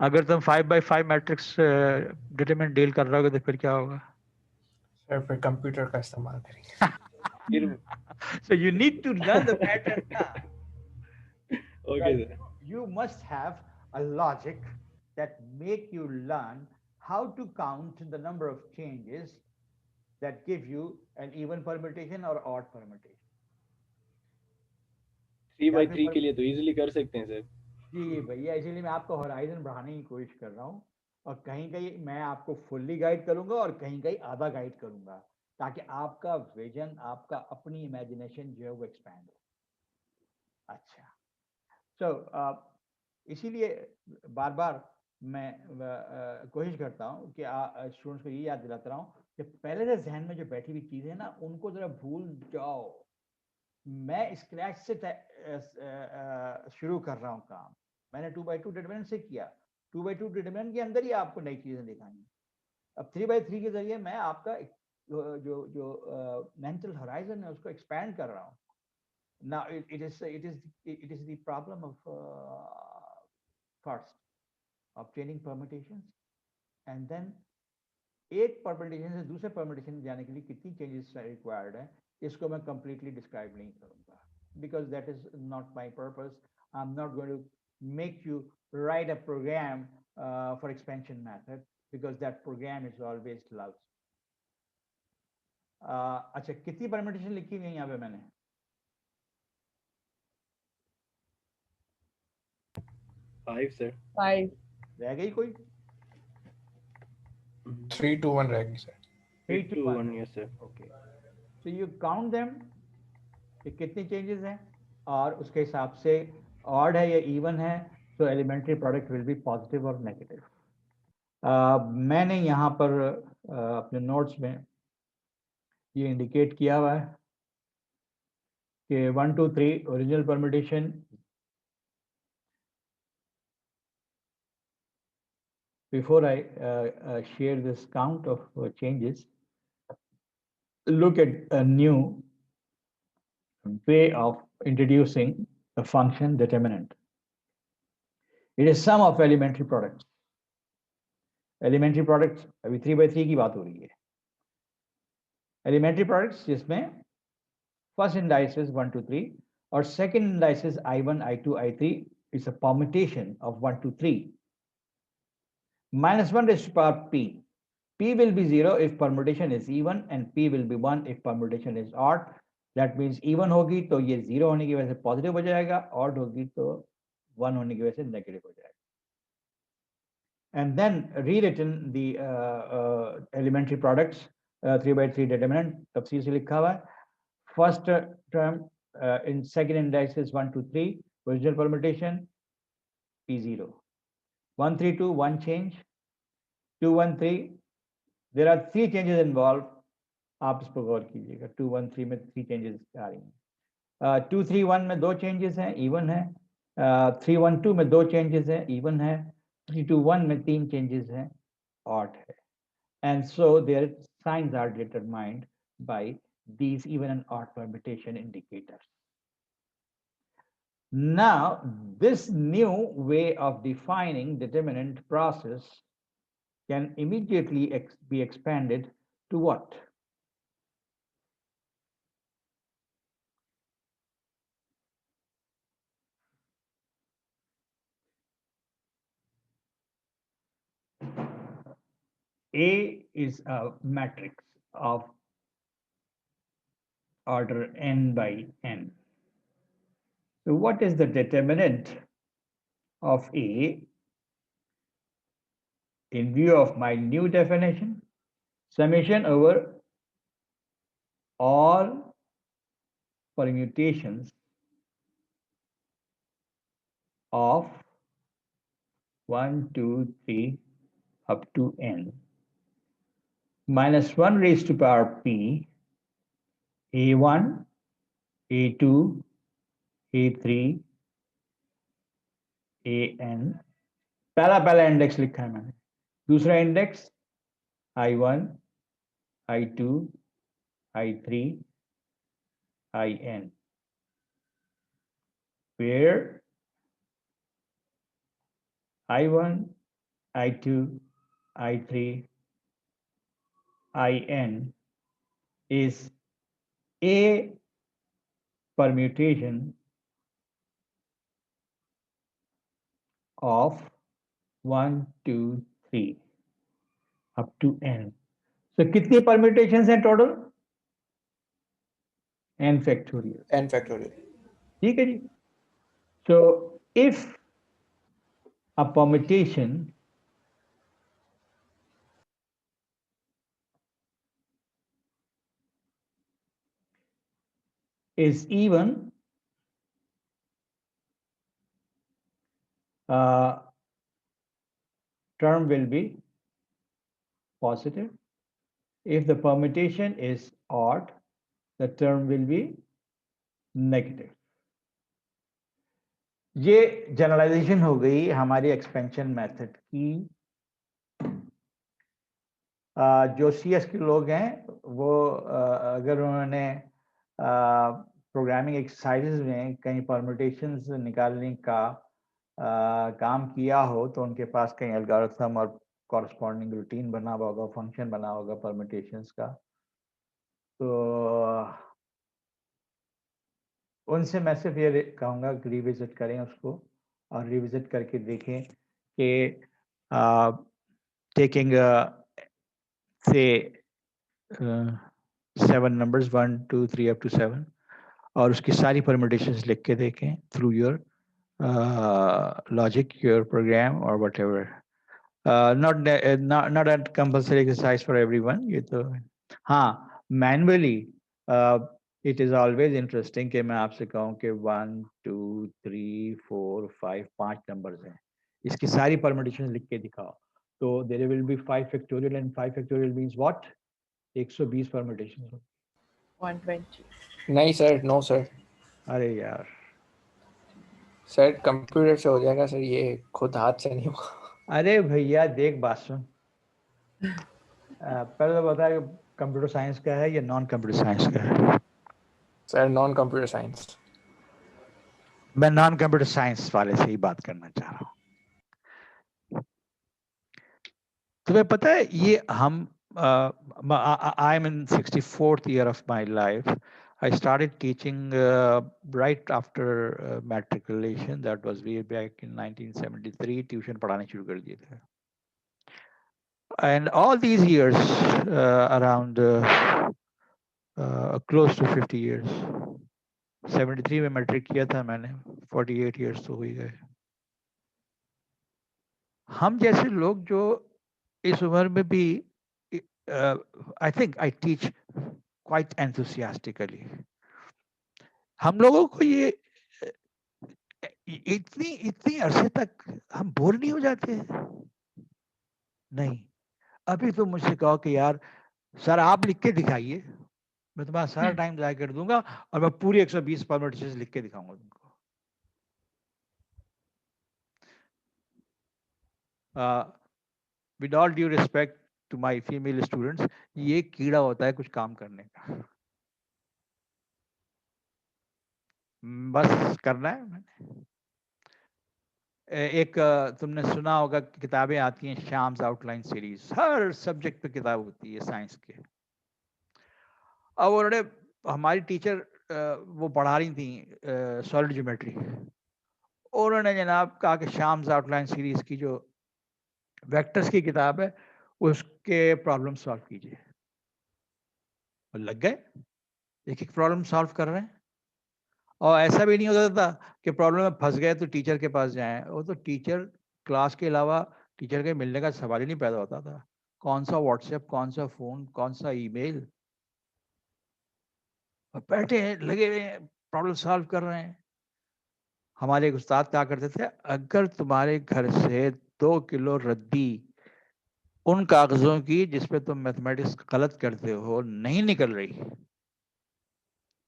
Speaker 6: अगर तुम 5/5 मैट्रिक्स डिटरमिनेंट डील कर रहे हो तो फिर क्या होगा?
Speaker 9: सर फिर कंप्यूटर का इस्तेमाल करेंगे।
Speaker 4: फिर
Speaker 6: So you need to learn the pattern now.
Speaker 4: Okay sir,
Speaker 6: You must have a logic that make you learn how to count the number of changes that give you an even permutation or odd permutation.
Speaker 4: 3/3 के लिए तो easily कर सकते हैं sir.
Speaker 6: जी भैया, इसीलिए मैं आपको होराइजन बढ़ाने की कोशिश कर रहा हूँ, और कहीं कहीं मैं आपको फुल्ली गाइड करूंगा और कहीं कहीं आधा गाइड करूंगा, ताकि आपका विजन, आपका अपनी इमेजिनेशन जो है वो एक्सपैंड हो। अच्छा, तो इसीलिए बार बार मैं कोशिश करता हूँ कि स्टूडेंट्स को ये याद दिलाता रहा हूँ कि पहले से जहन में जो बैठी हुई चीज़ है ना, उनको जरा भूल जाओ। मैं स्क्रैच से शुरू कर रहा हूँ काम। मैंने 2x2 डिटरमिनेंट से किया, 2x2 डिटरमिनेंट के अंदर ही आपको नई चीज़ें दिखाई। अब 3x3 के जरिए मैं आपका जो मेंटल होराइजन है उसको एक्सपैंड कर रहा हूँ। Now it is the problem of first obtaining permutations, and then एक परमिटेशन से दूसरे परमिटेशन जाने के लिए कितनी चेंजेस रिक्वायर्ड है, इसको मैं कंप्लीटली डिस्क्राइब नहीं करूंगा, because that is not my purpose. I'm not going to make you write a program for expansion method, because that program is always lousy. अच्छा, कितनी परमिटेशन लिखी हुई है यहाँ पे मैंने?
Speaker 4: 5 सर।
Speaker 7: 5.
Speaker 6: रह गई कोई?
Speaker 9: 3, 2, 1 रहेगी sir.
Speaker 6: 3, 2, 1.
Speaker 4: yes sir.
Speaker 6: Okay. So you count them कि कितनी चेंजेस हैं, और उसके हिसाब से ऑड है या इवन है, तो elementary product will be positive और नेगेटिव। मैंने यहाँ पर अपने नोट्स में ये इंडिकेट किया हुआ है कि 1, 2, 3 original permutation, before I share this count of changes, look at a new way of introducing the function determinant. It is sum of elementary products. Elementary products अभी 3x3 की बात हो रही है। Elementary products जिसमें first indices 1, 2, 3 और second indices I1, I2, I3 is a permutation of 1, 2, 3. -1 raised to power p. P will be 0 if permutation is even, and P will be 1 if permutation is odd. That means even होगी तो ये 0 होने की वजह से positive हो जाएगा, odd होगी तो 1 होने की वजह से नेगेटिव हो जाएगा। And then rewritten the elementary products 3x3 determinant तफसील से लिखा हुआ है। First term in second indices 1, 2, 3 original permutation P0, 1, 3, 2 1 change, 2, 1, 3 there are 3 changes involved. आप इस पर गौर कीजिएगा, 2, 1, 3 में 3 changes आ रही हैं। 2, 3, 1 में 2 changes हैं, even है। 3, 1, 2 में 2 changes हैं, even है। 3, 2, 1 में 3 changes हैं, odd है। And so their signs are determined by these even and odd permutation indicators. Now, this new way of defining determinant process can immediately be expanded to what? A is a matrix of order n by n. So what is the determinant of A in view of my new definition? Summation over all permutations of 1, 2, 3 up to n minus 1 raised to power p, A1, A2, A3, AN. पहला index लिखा है मैंने, दूसरा index I1, I2, I3, IN, where I1, I2, I3, IN is a permutation of 1, 2, 3 up to n. So कितनी permutations हैं total? n factorial.
Speaker 9: n factorial.
Speaker 6: ठीक है जी. So if a permutation is even,
Speaker 2: term will be positive. If the permutation is odd, the term will be negative. ये generalisation हो गई हमारी expansion method की। जो CS के लोग हैं वो अगर उन्होंने प्रोग्रामिंग एक्सरसाइजेज में कहीं परम्यूटेशंस निकालने का काम किया हो तो उनके पास कहीं एल्गोरिथम और कॉरस्पॉन्डिंग रूटीन बना हुआ होगा, फंक्शन बना होगा परम्यूटेशंस का। तो उनसे मैं सिर्फ ये कहूँगा कि रिविजिट करें उसको और रिविजिट करके देखें कि टेकिंग से 7 numbers 1 2 3 up to 7 और उसकी सारी परम्यूटेशंस लिख के देखें through your logic, your program और whatever. not a compulsory exercise for everyone, ये तो हाँ manually it is always interesting कि मैं आपसे कहूँ कि 1 2 3 4 5 5 नंबर्स हैं, इसकी सारी परम्यूटेशन लिख के दिखाओ तो there will be 5 factorial and 5 factorial means what 120 permutations.
Speaker 7: 120
Speaker 9: नहीं सर, नो सर।
Speaker 2: अरे यार
Speaker 9: सर कंप्यूटर से हो जाएगा सर, ये खुद हाथ से नहीं होगा।
Speaker 2: अरे भैया देख बात सुन, पहले तो बता कंप्यूटर साइंस का है या नॉन कंप्यूटर साइंस का है?
Speaker 9: Sir non computer science.
Speaker 6: मैं नॉन कंप्यूटर साइंस वाले से ही बात करना चाह रहा हूँ। तुम्हें पता है ये हम I am in 64th year of my life. I started teaching right after matriculation. That was way back in 1973. Tuition पढ़ाने शुरू कर दिए थे. And all these years, around close to 50 years. 73 में मैट्रिक किया था मैंने, 48 years तो हो ही गए। हम जैसे लोग जो इस उम्र में भी I think I teach quite enthusiastically. हम लोगों को ये इतनी अरसे तक हम बोर नहीं हो जाते? नहीं। अभी तुम मुझसे कहो कि यार सर आप लिख के दिखाइए, मैं तुम्हारा सारा टाइम ज़ाया कर दूंगा और मैं पूरी 120 परम्यूटेशंस लिख के दिखाऊंगा तुमको। With all due respect to my female students, ये कीड़ा होता है कुछ काम करने का, बस करना है मैंने। एक तुमने सुना होगा किताबें आती हैं शाम्स आउटलाइन सीरीज, हर सब्जेक्ट पे किताब होती है साइंस के। अब उन्होंने हमारी टीचर वो पढ़ा रही थी सॉलिड ज्योमेट्री, उन्होंने जनाब कहा कि शाम्स आउटलाइन सीरीज की जो वेक्टर्स की किताब है उसके प्रॉब्लम सॉल्व कीजिए। और लग गए, एक एक प्रॉब्लम सॉल्व कर रहे हैं। और ऐसा भी नहीं होता था कि प्रॉब्लम में फंस गए तो टीचर के पास जाएं, वो तो टीचर क्लास के अलावा टीचर के मिलने का सवाल ही नहीं पैदा होता था। कौन सा व्हाट्सएप, कौन सा फोन, कौन सा ईमेल, और बैठे हैं लगे हुए हैं प्रॉब्लम सॉल्व कर रहे हैं। हमारे एक उस्ताद कहा करते थे, अगर तुम्हारे घर से 2 किलो रद्दी उन कागजों की जिसपे तुम मैथमेटिक्स गलत करते हो नहीं निकल रही,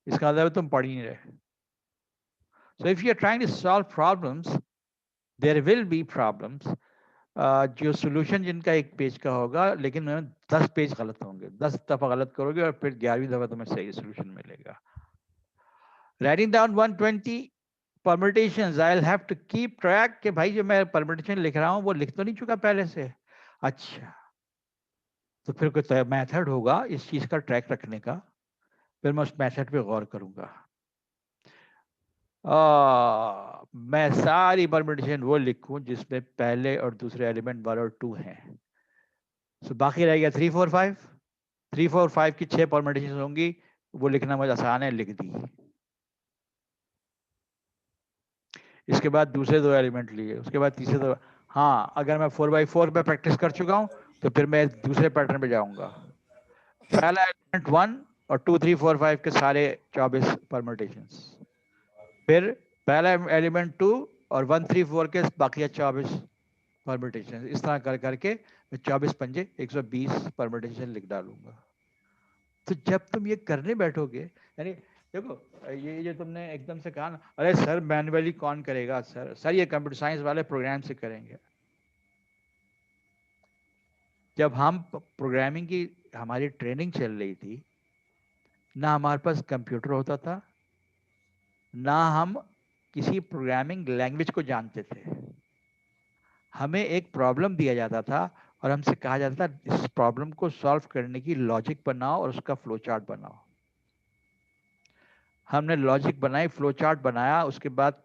Speaker 6: इसका मतलब तुम पढ़ ही नहीं रहे। So if you are trying to solve problems, there will be problems. जो solution जिनका 1 पेज का होगा लेकिन 10 पेज गलत होंगे, 10 दफा गलत करोगे और फिर 11वीं दफा तुम्हें सही solution मिलेगा। Writing down 120 permutations, I'll have to keep track कि भाई जो मैं permutation लिख रहा हूँ वो लिख तो नहीं चुका पहले से। अच्छा, तो फिर कोई मेथड होगा इस चीज का ट्रैक रखने का, फिर मैं उस मेथड पे गौर करूंगा। मैं सारी परम्यूटेशन वो लिखूं जिसमें पहले और दूसरे एलिमेंट 1 और 2 हैं। सो बाकी रह गया 3 4 5। 3 4 5 की 6 परम्यूटेशन होंगी, वो लिखना मुझे आसान है, लिख दी। इसके बाद दूसरे 2 एलिमेंट लिए, उसके बाद तीसरे 2। हाँ, अगर मैं 4x4 पे प्रैक्टिस कर चुका हूँ तो फिर मैं दूसरे पैटर्न पे जाऊंगा। पहला एलिमेंट 1 और 2 3 4 5 के सारे 24 परम्यूटेशंस, फिर पहला एलिमेंट 2 और 1 3 4 के बाकी 24, परम्यूटेशन। इस तरह कर करके मैं 24 पंजे 120 परम्यूटेशन लिख डालूंगा। तो जब तुम ये करने बैठोगे, यानी देखो ये जो तुमने एकदम से कहा ना, अरे सर मैनुअली कौन करेगा, सर ये कंप्यूटर साइंस वाले प्रोग्राम से करेंगे। जब हम प्रोग्रामिंग की हमारी ट्रेनिंग चल रही थी, ना हमारे पास कंप्यूटर होता था, ना हम किसी प्रोग्रामिंग लैंग्वेज को जानते थे। हमें एक प्रॉब्लम दिया जाता था और हमसे कहा जाता था इस प्रॉब्लम को सॉल्व करने की लॉजिक बनाओ और उसका फ्लो चार्ट बनाओ। हमने लॉजिक बनाई, फ्लो चार्ट बनाया, उसके बाद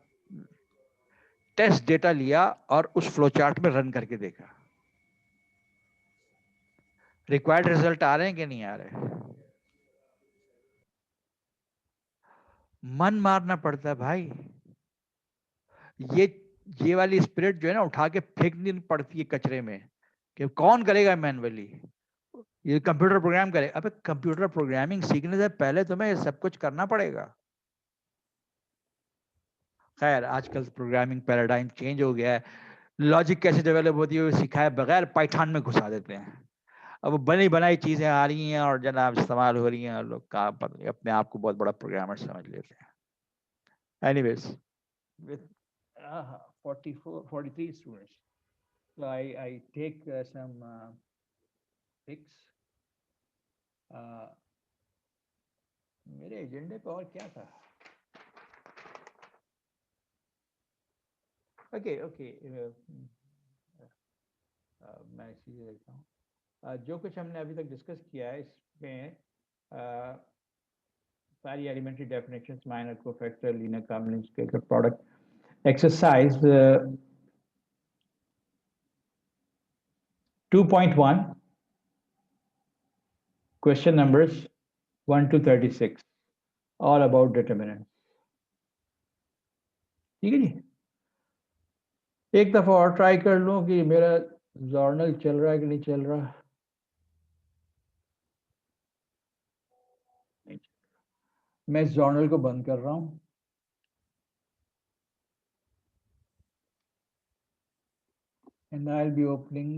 Speaker 6: टेस्ट डेटा लिया और उस फ्लो चार्ट में रन करके देखा रिक्वायर्ड रिजल्ट आ रहे हैं कि नहीं आ रहे। मन मारना पड़ता है भाई। ये वाली स्पिरिट जो है ना, उठा के फेंकनी पड़ती है कचरे में कि कौन करेगा मैनुअली, ये कंप्यूटर प्रोग्राम करे। अबे कंप्यूटर प्रोग्रामिंग सीखने से पहले तुम्हें सब कुछ करना पड़ेगा। खैर आजकल प्रोग्रामिंग पैराडाइम चेंज हो गया है, लॉजिक कैसे डेवलप होती है वो सिखाए बगैर पाइथन में घुसा देते हैं। अब वो बनी बनाई चीजें आ रही हैं और जनाब इस्तेमाल हो रही हैं और लोग का अपने आप को बहुत बड़ा प्रोग्रामर समझ लेते हैं। Anyways with 43 students, so I take some pics. मेरे एजेंडे पे और क्या था? ओके मैं चीज़ें देखता हूँ। जो कुछ हमने अभी तक डिस्कस किया है इसमें सारी elementary definitions, minor cofactor, linear combination, product, exercise 2.1, question numbers 1 to 36, all about determinants. ठीक है जी, एक दफा और ट्राई कर लूं कि मेरा जर्नल चल रहा है कि नहीं चल रहा। मैं इस जर्नल को बंद कर रहा हूं। And I'll be opening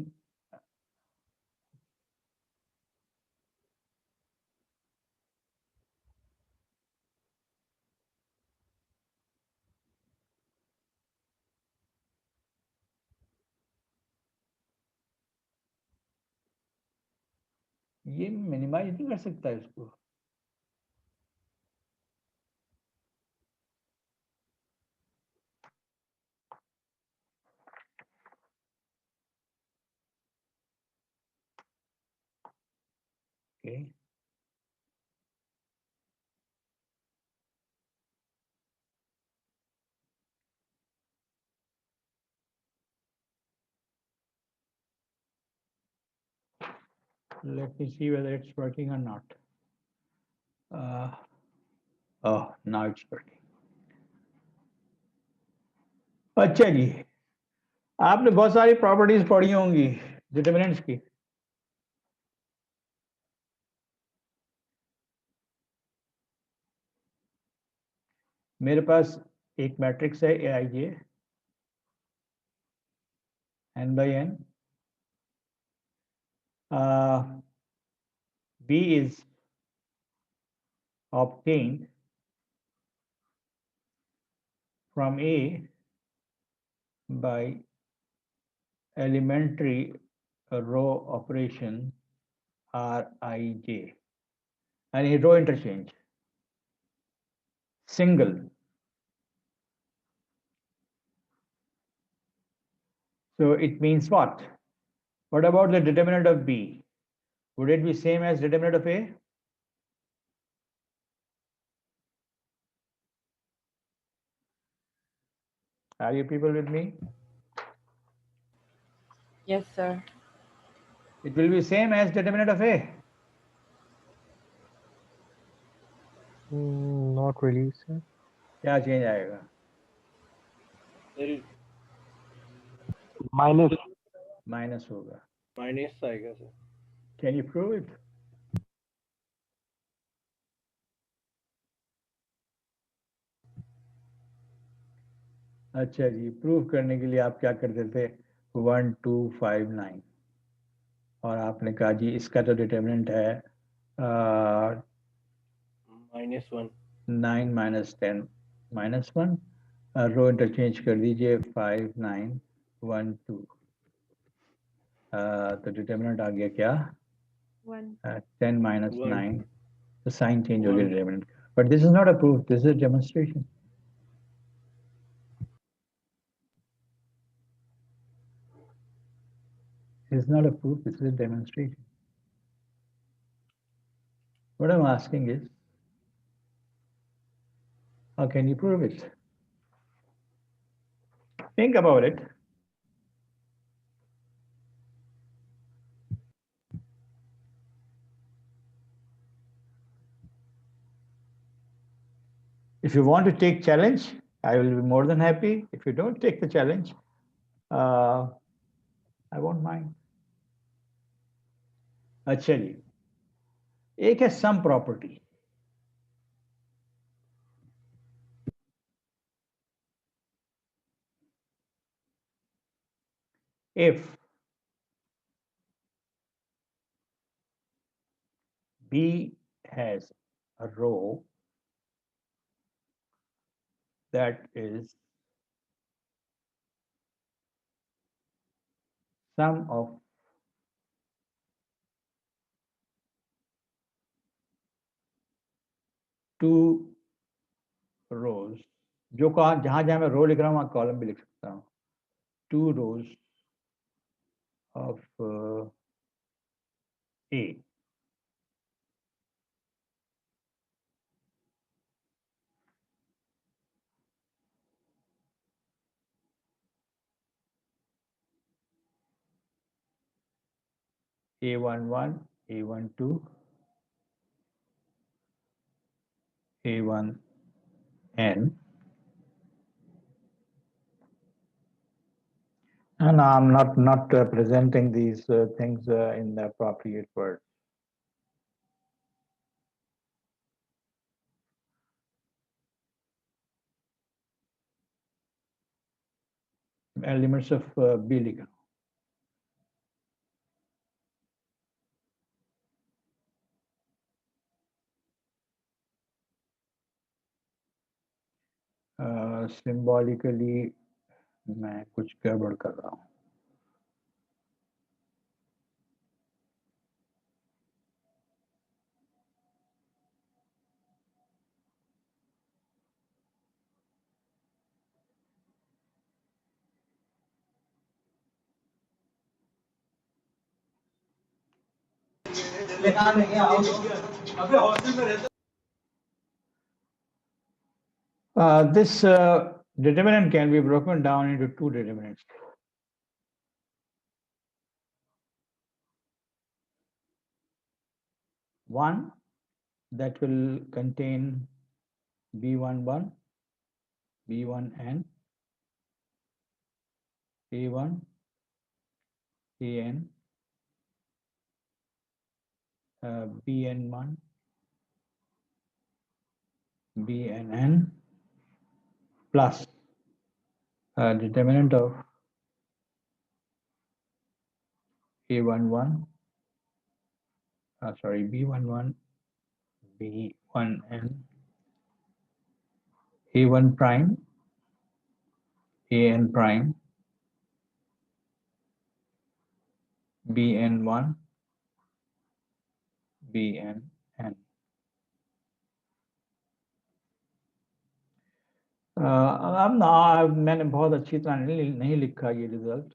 Speaker 6: ये मिनिमाइज नहीं कर सकता इसको। Okay let me see whether it's working or not. Oh, now it's working. अच्छा जी, आपने बहुत सारी प्रॉपर्टीज पढ़ी होंगी डिटरमिनेंट्स की। मेरे पास एक मैट्रिक्स है AIJ n by n, B is obtained from A by elementary row operation Rij, and row interchange single. So it means what? What about the determinant of B? Would it be same as determinant of A? Are you people with me?
Speaker 7: Yes, sir.
Speaker 2: It will be same as determinant of A.
Speaker 3: Not really, sir.
Speaker 2: क्या change आएगा?
Speaker 10: Minus
Speaker 2: minus होगा।
Speaker 4: Minus आएगा sir.
Speaker 2: Can you prove it? अच्छा जी, prove करने के लिए आप क्या करते थे? 1259 और आपने कहा जी इसका तो डिटर्मिनेंट है
Speaker 4: -1
Speaker 2: 9 - 10 -1 रो इंटरचेंज कर दीजिए 5912 तो डिटर्मिनेंट आ गया क्या 10 - 9 तो साइन चेंज हो गया डिटर्मिनेंट का but this is not a proof this is demonstration This is not a proof, this is a demonstration. What I'm asking is, how can you prove it? Think about it. If you want to take challenge, I will be more than happy. If you don't take the challenge, I won't mind. अच्छा जी, एक है sum property. If B has a row that is sum of two rows, जो कहा जहां जहां मैं रो लिख रहा हूं वहां कॉलम भी लिख सकता हूं, two rows of A. A11, A12, A1N. And I'm not presenting these things in the appropriate words. Elements of B लिखा symbolically मैं कुछ गड़बड़ कर रहा हूँ this determinant can be broken down into two determinants. One that will contain B11, B1N, A1, AN, BN1, BNN plus determinant of A11, sorry, B11, B1N, A1 prime, AN prime, BN1, BNN. अब ना मैंने बहुत अच्छी तरह नहीं लिखा ये result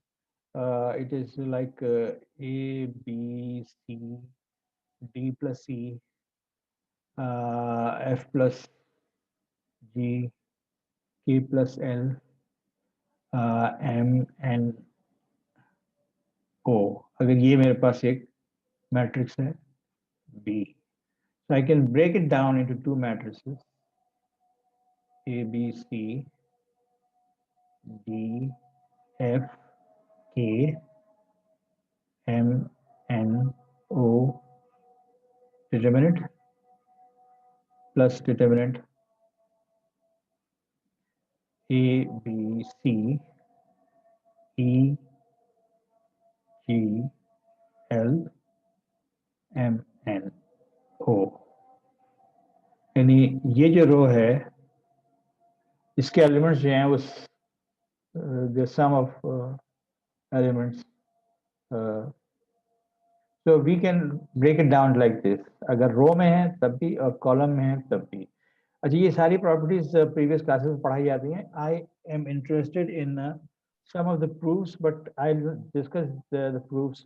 Speaker 2: it is like A, B, C, D plus C, F plus G, K plus L, M, N, O. अगर ये मेरे पास एक मैट्रिक्स है B. So I can break it down into two matrices A, B, C, D, F, K, M, N, O, determinant plus determinant A, B, C, E, GLMNO, यानी ये जो रो है इसके एलिमेंट्स जो हैं वो the sum of elements, so we can break it down like this. अगर रो में है तब भी और कॉलम में है तब भी. अच्छा, ये सारी प्रॉपर्टीज प्रीवियस क्लासेस में पढ़ाई जाती हैं. I am interested in some of the proofs, but I'll discuss the proofs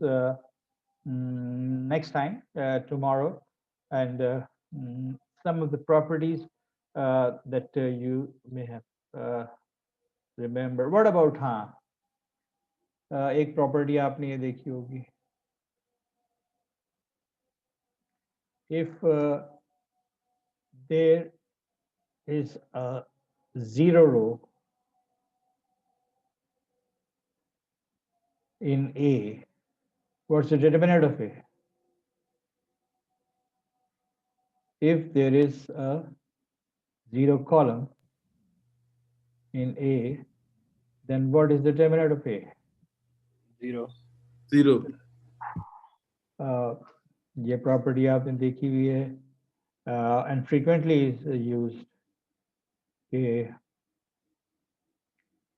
Speaker 2: next time, tomorrow, and some of the properties that you may have remember. What about एक property आपने ये देखी होगी, if there is a zero row in A, what's the determinant of A? If there is a zero column in A, then what is the determinant of A?
Speaker 4: 0.
Speaker 2: ये property आपने देखी हुई है, and frequently is used.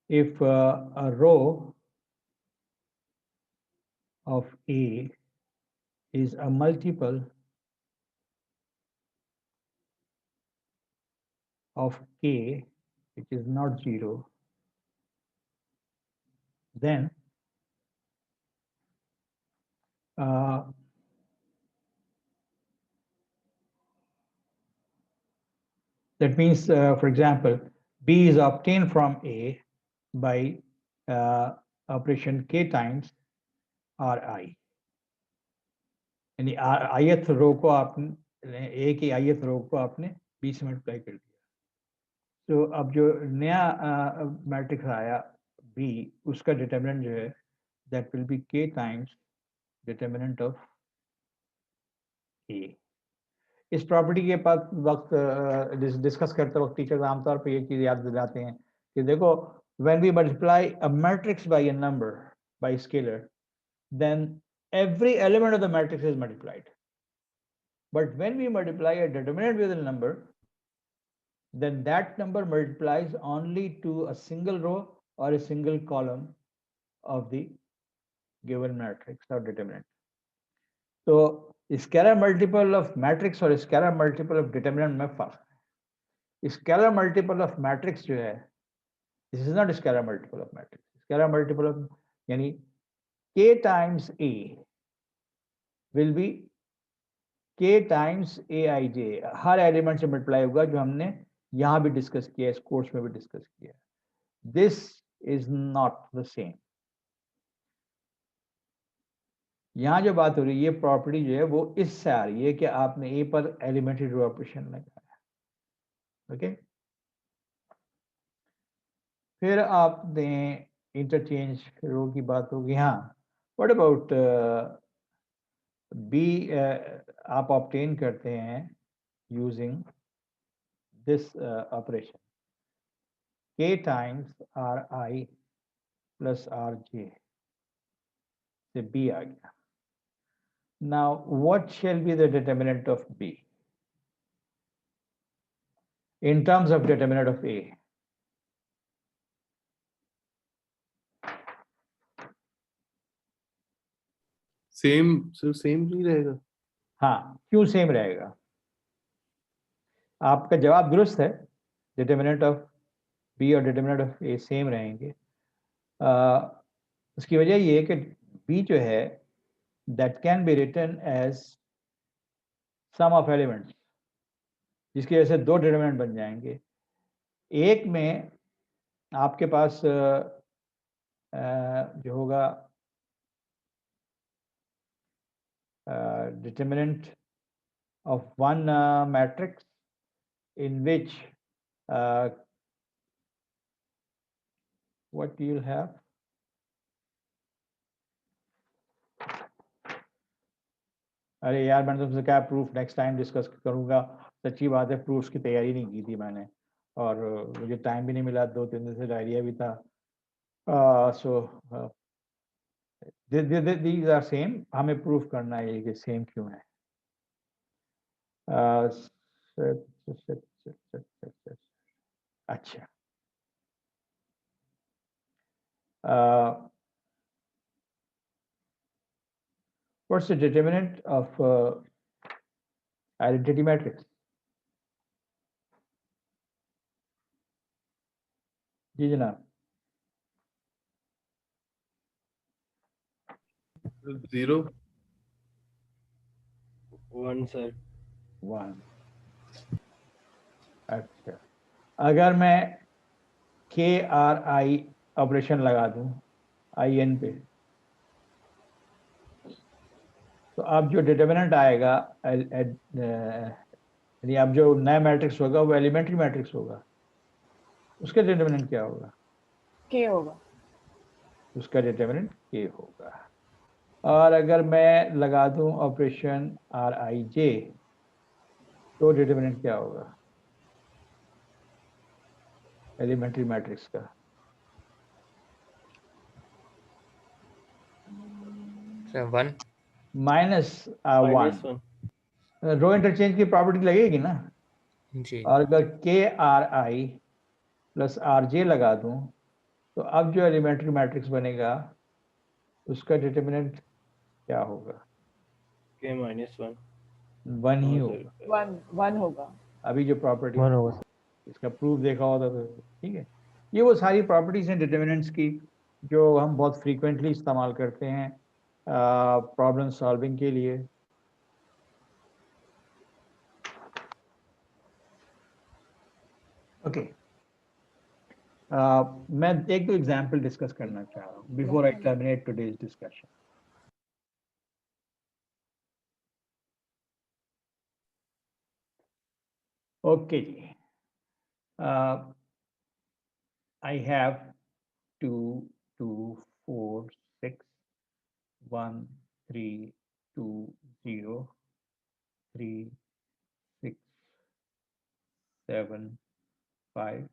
Speaker 2: If a row of A is a multiple of K, which is not 0, then that means, for example, B is obtained from A by operation K times Ri. यानी ith रो को आपने A की ith रो को आपने B से multiply कर दिया. तो अब जो नया मैट्रिक्स आया B, उसका डिटर्मिनेंट जो है that will be K times determinant of A. इस प्रॉपर्टी के पास वक्त डिस्कस करते वक्त टीचर्स आमतौर पे ये चीज याद दिलाते हैं कि देखो, when we multiply a matrix by a number by scalar, then every element of the matrix is multiplied. But when we multiply a determinant with a number, then that number multiplies only to a single row or a single column of the given matrix or determinant. So scalar multiple of matrix और scalar multiple of determinant में फर्क है. Scalar multiple of matrix जो है, this is not scalar multiple of matrix. Scalar multiple of यानी k times a will be k times aij, her element से multiply होगा, जो हमने यहां भी डिस्कस किया, इस कोर्स में भी डिस्कस किया. This is not the same. यहाँ जो बात हो रही है, ये प्रॉपर्टी जो है वो इससे आ रही है कि आपने ए पर एलिमेंट्री रो ऑपरेशन लगाया. ओके, फिर आपने इंटरचेंज रो की बात होगी. हाँ, व्हाट अबाउट बी आप ऑब्टेन करते हैं यूजिंग दिस ऑपरेशन के times are I plus R J से बी आ गया. Now, what shall be the determinant of B in terms of determinant of A?
Speaker 5: Same नहीं रहेगा.
Speaker 2: हाँ, क्यों सेम रहेगा? आपका जवाब दुरुस्त है. डिटरमिनेंट ऑफ B और डिटरमिनेंट ऑफ A सेम रहेंगे. उसकी वजह ये है कि B जो है that can be written as sum of elements, जिसकी वजह से दो डिटरमिनेंट बन जाएंगे. एक में आपके पास जो होगा determinant of one matrix in which what you will have, अरे यार, मैंने तुमसे क्या प्रूफ नेक्स्ट टाइम डिस्कस करूंगा. सच्ची बात है, प्रूफ्स की तैयारी नहीं की थी मैंने, और मुझे टाइम भी नहीं मिला. 2-3 दिन से डायरिया भी था. सो these are same, हमें प्रूफ करना है कि सेम क्यों है. अच्छा, what's the determinant of identity matrix? जी जनाब.
Speaker 5: 0.
Speaker 4: 1 सर.
Speaker 2: 1. अच्छा, अगर मैं KRI ऑपरेशन लगा दूं IN पे, तो अब जो डिटर्मिनेंट आएगा, यानी अब जो नया मैट्रिक्स होगा वो एलिमेंट्री मैट्रिक्स होगा. उसका डिटर्मिनेंट क्या होगा?
Speaker 7: K होगा.
Speaker 2: उसका डिटर्मिनेंट K होगा. और अगर मैं लगा दूं ऑपरेशन RIJ, तो डिटर्मिनेंट क्या होगा एलिमेंट्री मैट्रिक्स का?
Speaker 9: वन
Speaker 2: -1.
Speaker 4: -1.
Speaker 2: रो इंटरचेंज की प्रॉपर्टी लगेगी ना.
Speaker 9: जी.
Speaker 2: और अगर KRI प्लस RJ लगा दूं, तो अब जो एलिमेंट्री मैट्रिक्स बनेगा उसका डिटर्मिनेंट क्या होगा?
Speaker 4: K -1.
Speaker 2: 1 ही
Speaker 4: हाँ
Speaker 2: होगा.
Speaker 4: सर.
Speaker 7: 1 होगा.
Speaker 2: अभी जो प्रॉपर्टी
Speaker 1: 1 होगा.
Speaker 2: इसका प्रूफ देखा होता तो ठीक है. ये वो सारी प्रॉपर्टीज हैं डिटर्मिनेंट्स की जो हम बहुत फ्रीक्वेंटली इस्तेमाल करते हैं प्रॉब्लम सॉल्विंग के लिए. ओके, मैं एक दो एग्जांपल डिस्कस करना चाह रहा हूँ before I terminate today's discussion. Okay जी, I have 2, 2, 4, 6, 1, 3, 2, 0, 3, 6, 7, 5,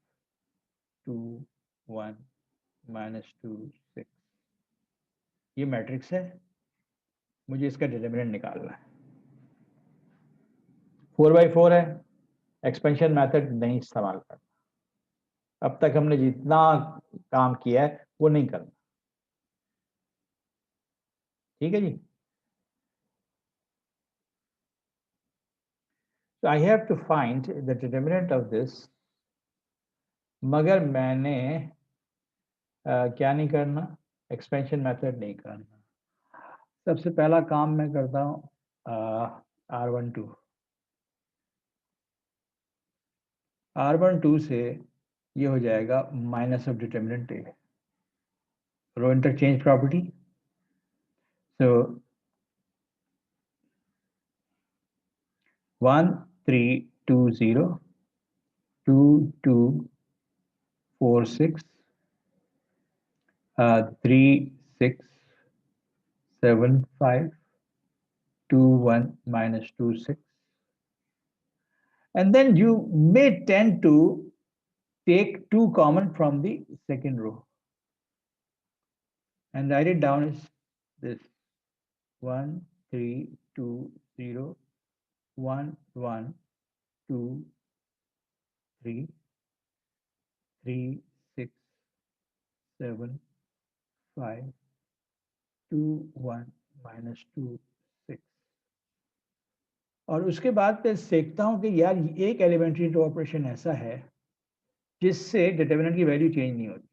Speaker 2: 2, 1, -2, 6. ये मैट्रिक्स है, मुझे इसका डिटर्मिनेंट निकालना है. 4/4 है, एक्सपेंशन मेथड नहीं इस्तेमाल करना. अब तक हमने जितना काम किया है वो नहीं करना. ठीक है जी. So I have to find the determinant of this, मगर मैंने क्या नहीं करना, एक्सपेंशन मेथड नहीं करना. सबसे पहला काम मैं करता हूँ R12. R12 से ये हो जाएगा minus of determinant A, row interchange property. So 1, 3, 2, 0, 2, 2, 4, 6, 3, 6, 7, 5, 2, 1, -2, 6. And then you may tend to take 2 common from the second row and write it down as this: 1, 3, 2, 0, 1, 1, 2, 3, 3, 6, 7, 5, 2, 1, -2, 6. और उसके बाद मैं देखता हूं कि यार एक एलिमेंट्री रो ऑपरेशन ऐसा है जिससे डिटर्मिनेंट की वैल्यू चेंज नहीं होती.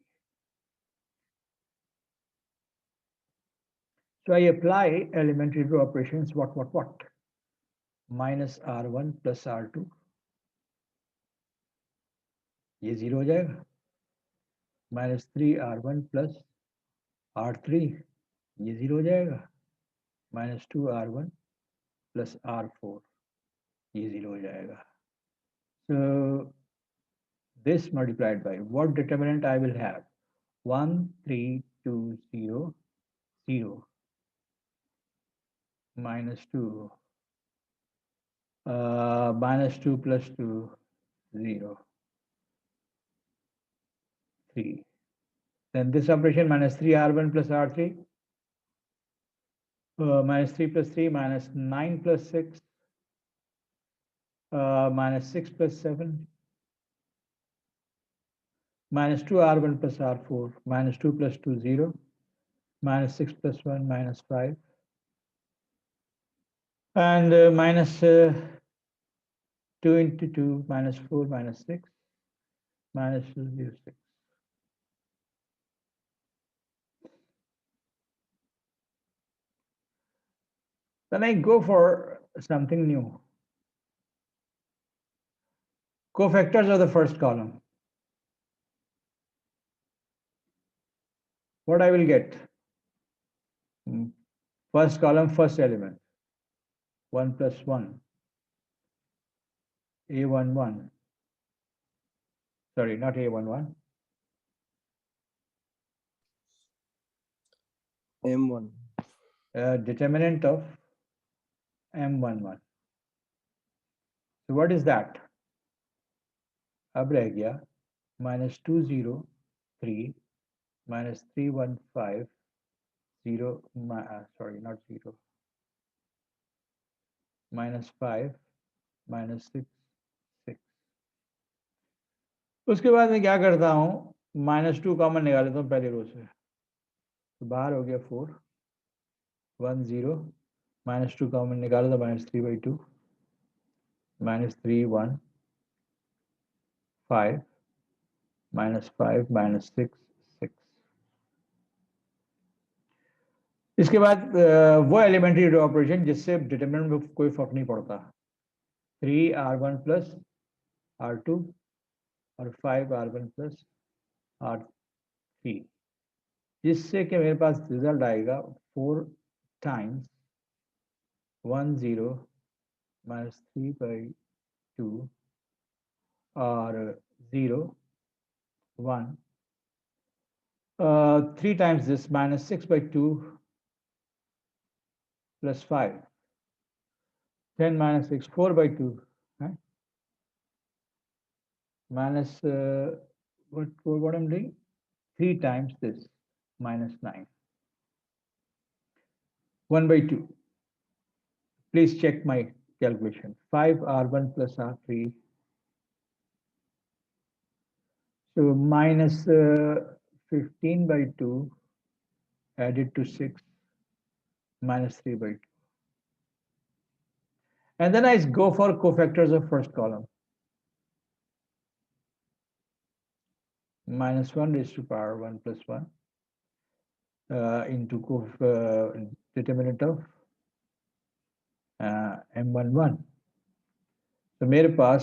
Speaker 2: So I apply elementary row operations. What? -R1 plus R2, ये 0 हो जाएगा. -3R1 plus R3, ये 0 हो जाएगा. -2R1 plus R4, ये 0 हो जाएगा. So this multiplied by what determinant I will have? 1, 3, 2, 0, 0, -2, -2 plus 2, 0, 3. Then this operation -3R1 plus R3, minus 3 plus 3 minus 9 plus 6 minus 6 plus 7 minus 2 r1 plus r4 minus 2 plus 2 0 minus 6 plus 1 minus 5 and minus 2 into 2 minus 4 minus 6 minus 2 0 6. Then I go for something new. Cofactors of the first column. What I will get? First column, first element. 1 plus 1. A11. Sorry, not A11.
Speaker 3: M1.
Speaker 2: Determinant of M11. So what is that? अब रह गया minus 203 minus 315 0 sorry not 0 minus 5 minus 6 6. उसके बाद मैं क्या करता हूँ -2 common निकाल लेता हूँ पहली रो से तो बाहर हो गया 4 1 0 -2 कॉमन निकाला तो -3/2 -3 1 5 -5 -6 6. इसके बाद वो एलिमेंट्री ऑपरेशन जिससे डिटरमिनेंट में कोई फर्क नहीं पड़ता 3 r1 प्लस r2 और 5 r1 प्लस r3 जिससे कि मेरे पास रिजल्ट आएगा 4 टाइम्स 1 0 -3/2 और 0 1 3 times this -6/2 plus 5 10 minus 6 4/2 right? Minus what I'm doing 3 times this -9 1/2. Please check my calculation 5 r1 plus r3 so minus 15/2 added to 6 minus 3/2. And then I go for cofactors of first column. -1 raised to power 1 plus 1 into determinant of M11. So मेरे पास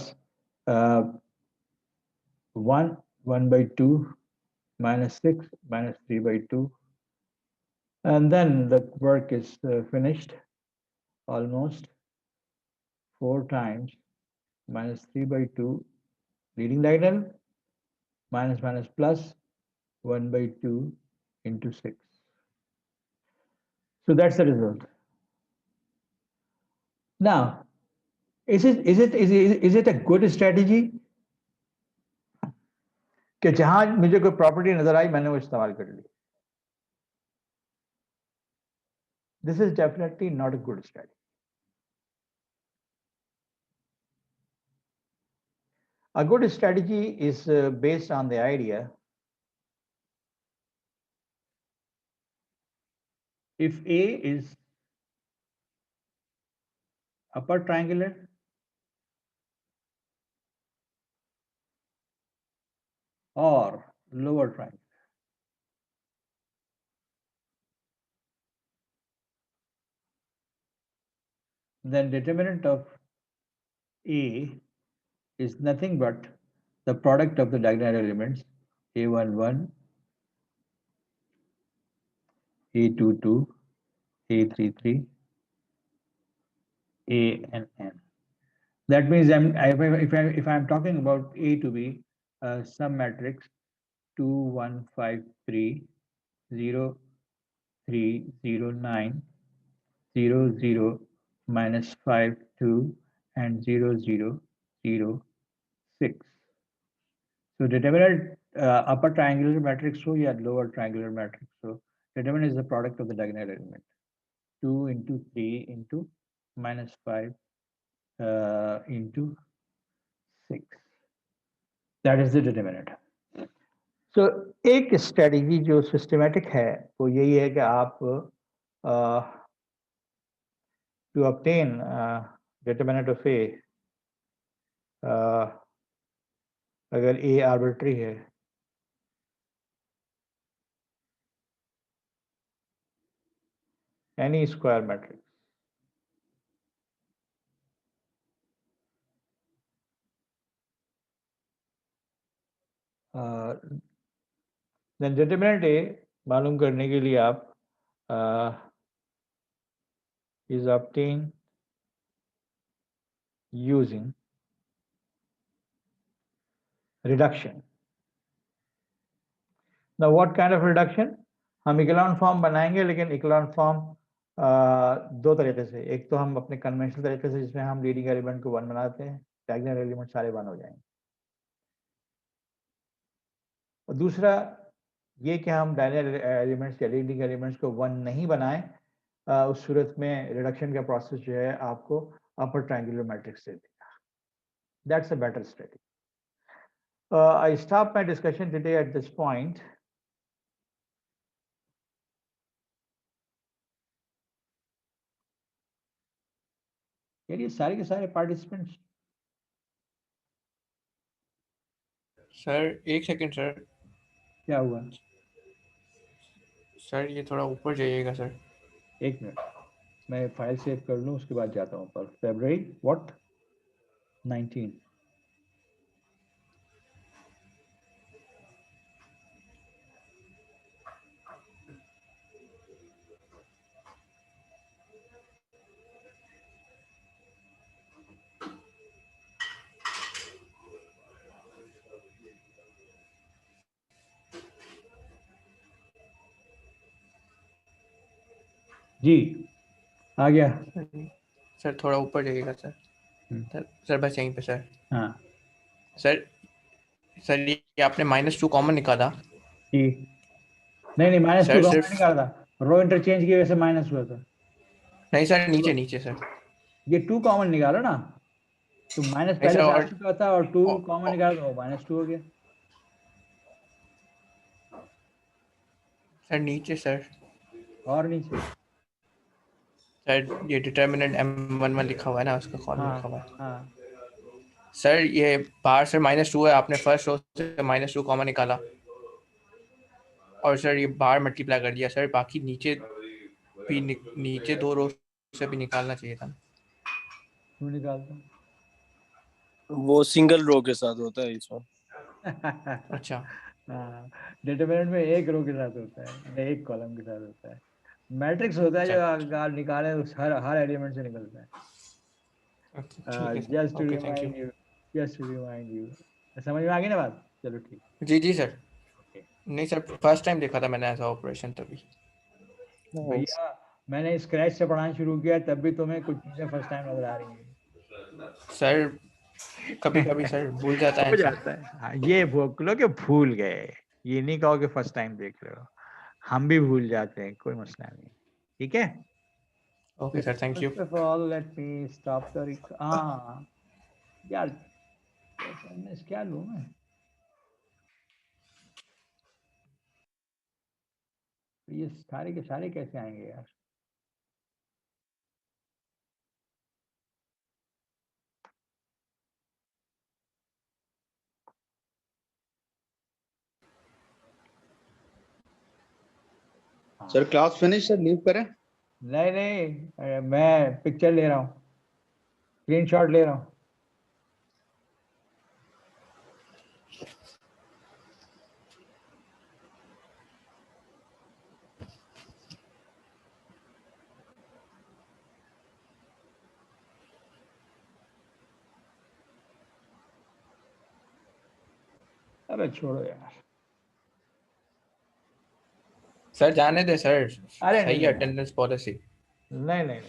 Speaker 2: 1 1/2 minus 6 minus 3/2 and then the work is finished almost 4 times -3/2 leading diagonal minus minus plus 1/2 into 6. So that's the result. Now, is it a good strategy? कि जहां मुझे कोई property नजर आई मैंने वो इस्तेमाल कर ली. This is definitely not a good strategy. A good strategy is based on the idea if A is upper triangular or lower triangular. Then determinant of A is nothing but the product of the diagonal elements A11, A22, A33, A and N. That means if I'm talking about A to be some matrix 2 1 5 3 0 3 0 9 0 0 minus 5 2 and 0 0 0 6. So determinant upper triangular matrix so yeah lower triangular matrix so determinant is the product of the diagonal element 2 into 3 into minus 5 into 6. That is the determinant. So एक strategy जो systematic है वो यही है कि आप to obtain determinant of ए, अगर ए arbitrary है any square matrix, then determinant A मालूम करने के लिए आप is obtained using reduction. Now what kind of reduction? हम इक्लान फॉर्म बनाएंगे, लेकिन इक्लान फॉर्म दो तरीके से, एक तो हम अपने कन्वेंशनल तरीके से जिसमें हम लीडिंग एलिमेंट को 1 बनाते हैं, डायगोनल एलिमेंट सारे 1 हो जाएंगे, और दूसरा ये कि हम डायगोनल एलिमेंट्स या लीडिंग एलिमेंट्स को 1 नहीं बनाएं, उस सूरत में रिडक्शन का प्रोसेस जो है आपको अपर ट्रायंगुलर मैट्रिक्स दे देगा. That's a better strategy. I stop my discussion today at this point. ये सारे के सारे पार्टिसिपेंट्स.
Speaker 9: सर एक सेकंड सर.
Speaker 2: क्या हुआ
Speaker 9: सर ये थोड़ा ऊपर जाइएगा सर.
Speaker 2: एक मिनट, मैं फाइल सेव कर लूँ, उसके बाद जाता हूँ पर. February what 19. जी आ गया.
Speaker 9: सर थोड़ा ऊपर जाइएगा सर. सर बस यहीं पे सर.
Speaker 2: हाँ
Speaker 9: सर ये आपने -2 कॉमन निकाला.
Speaker 2: जी. नहीं -2
Speaker 9: सर
Speaker 2: कॉमन
Speaker 9: सिर्फ
Speaker 2: निकाला था, रो इंटरचेंज की वजह से माइनस हुआ था.
Speaker 9: नहीं सर, नीचे सर.
Speaker 2: ये 2 कॉमन निकाला ना, तो माइनस
Speaker 9: नहीं
Speaker 2: पहले
Speaker 9: सर,
Speaker 2: से आ
Speaker 9: और
Speaker 2: चुका था और 2 कॉमन निकाला तो -2 हो गया.
Speaker 9: सर नीचे सर.
Speaker 2: और नीचे
Speaker 9: सर ये डिटर्मिनेंट M11 लिखा हुआ है ना, उसका कॉलम लिखा हुआ है.
Speaker 2: हाँ
Speaker 9: सर ये बाहर सर -2 है, आपने फर्स्ट रो से -2 कॉमन निकाला और सर ये बाहर मल्टीप्लाई कर दिया. सर बाकी नीचे भी नीचे 2 रो से भी निकालना चाहिए था.
Speaker 2: क्यों निकालता?
Speaker 10: वो सिंगल रो के साथ होता है इसमें.
Speaker 9: अच्छा.
Speaker 2: हाँ, डिटरमिनेंट में एक रो के साथ होता है, नहीं एक कॉलम के साथ होता है. मैट्रिक्स होता है जो आप निकाले उस हर एलिमेंट से निकलता है. Just to remind you. समझ में आ गई ना बात? चलो ठीक.
Speaker 9: जी सर. नहीं सर, फर्स्ट टाइम देखा था मैंने ऐसा ऑपरेशन तभी.
Speaker 2: भैया मैंने स्क्रैच से पढ़ाना शुरू किया तब भी तुम्हें कुछ चीजें फर्स्ट टाइम नजर आ रही हैं.
Speaker 9: सर कभी सर भूल जाता है.
Speaker 2: हाँ, ये बोलो कि भूल गए, ये नहीं कहो कि फर्स्ट टाइम देख रहे हो. हम भी भूल जाते हैं, कोई मसला नहीं. ठीक है.
Speaker 9: Okay sir, thank you.
Speaker 2: First of all, let me stop the यार क्या लूं मैं? ये सारे के सारे कैसे आएंगे यार?
Speaker 11: Sir class finish sir, leave करें?
Speaker 2: नहीं मैं पिक्चर ले रहा हूँ, स्क्रीनशॉट ले रहा हूँ. अरे छोड़ो यार.
Speaker 9: सर जाने दे सर.
Speaker 2: अरे
Speaker 9: सही अटेंडेंस पॉलिसी.
Speaker 2: नहीं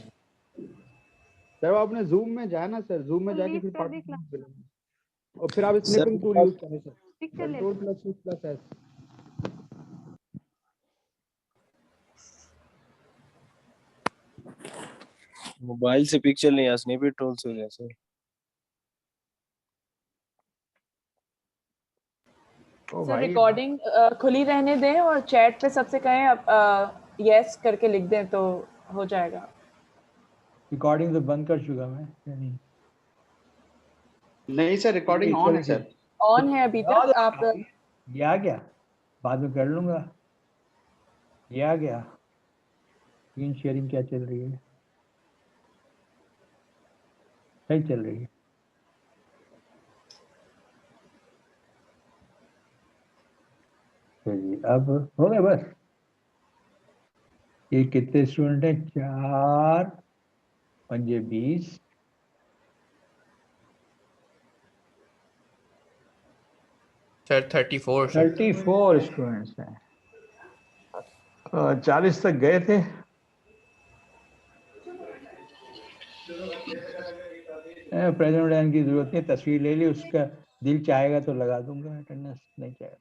Speaker 11: सर वो आपने जूम में जाना सर, जूम में जाके फिर और फिर आप स्निपिंग टूल यूज करें सर. Ctrl+Shift+S.
Speaker 10: मोबाइल से पिक्चर नहीं आ स्नैपचैट टूल से जैसे
Speaker 2: ओ
Speaker 7: सर
Speaker 2: भाई
Speaker 7: रिकॉर्डिंग खुली रहने दें और चैट पे सबसे कहें यस करके लिख दें तो हो जाएगा।
Speaker 2: रिकॉर्डिंग तो बंद कर चुका मैं या नहीं?
Speaker 11: नहीं सर रिकॉर्डिंग ऑन है सर।
Speaker 7: ऑन है अभी तक आप
Speaker 2: ये आ गया, बाद में कर लूंगा। ये आ गया। स्क्रीन शेयरिंग क्या चल रही है? सही चल रही है। चलिए अब हो गया बस। ये कितने स्टूडेंट हैं? 4 पंजे 20।
Speaker 9: Sir 34 sir.
Speaker 2: 34 स्टूडेंट्स हैं। 40 तक गए थे। प्रेजेंट की जरूरत नहीं, तस्वीर ले ली, उसका दिल चाहेगा तो लगा दूंगा, अटेंडेंस नहीं चाहेगा।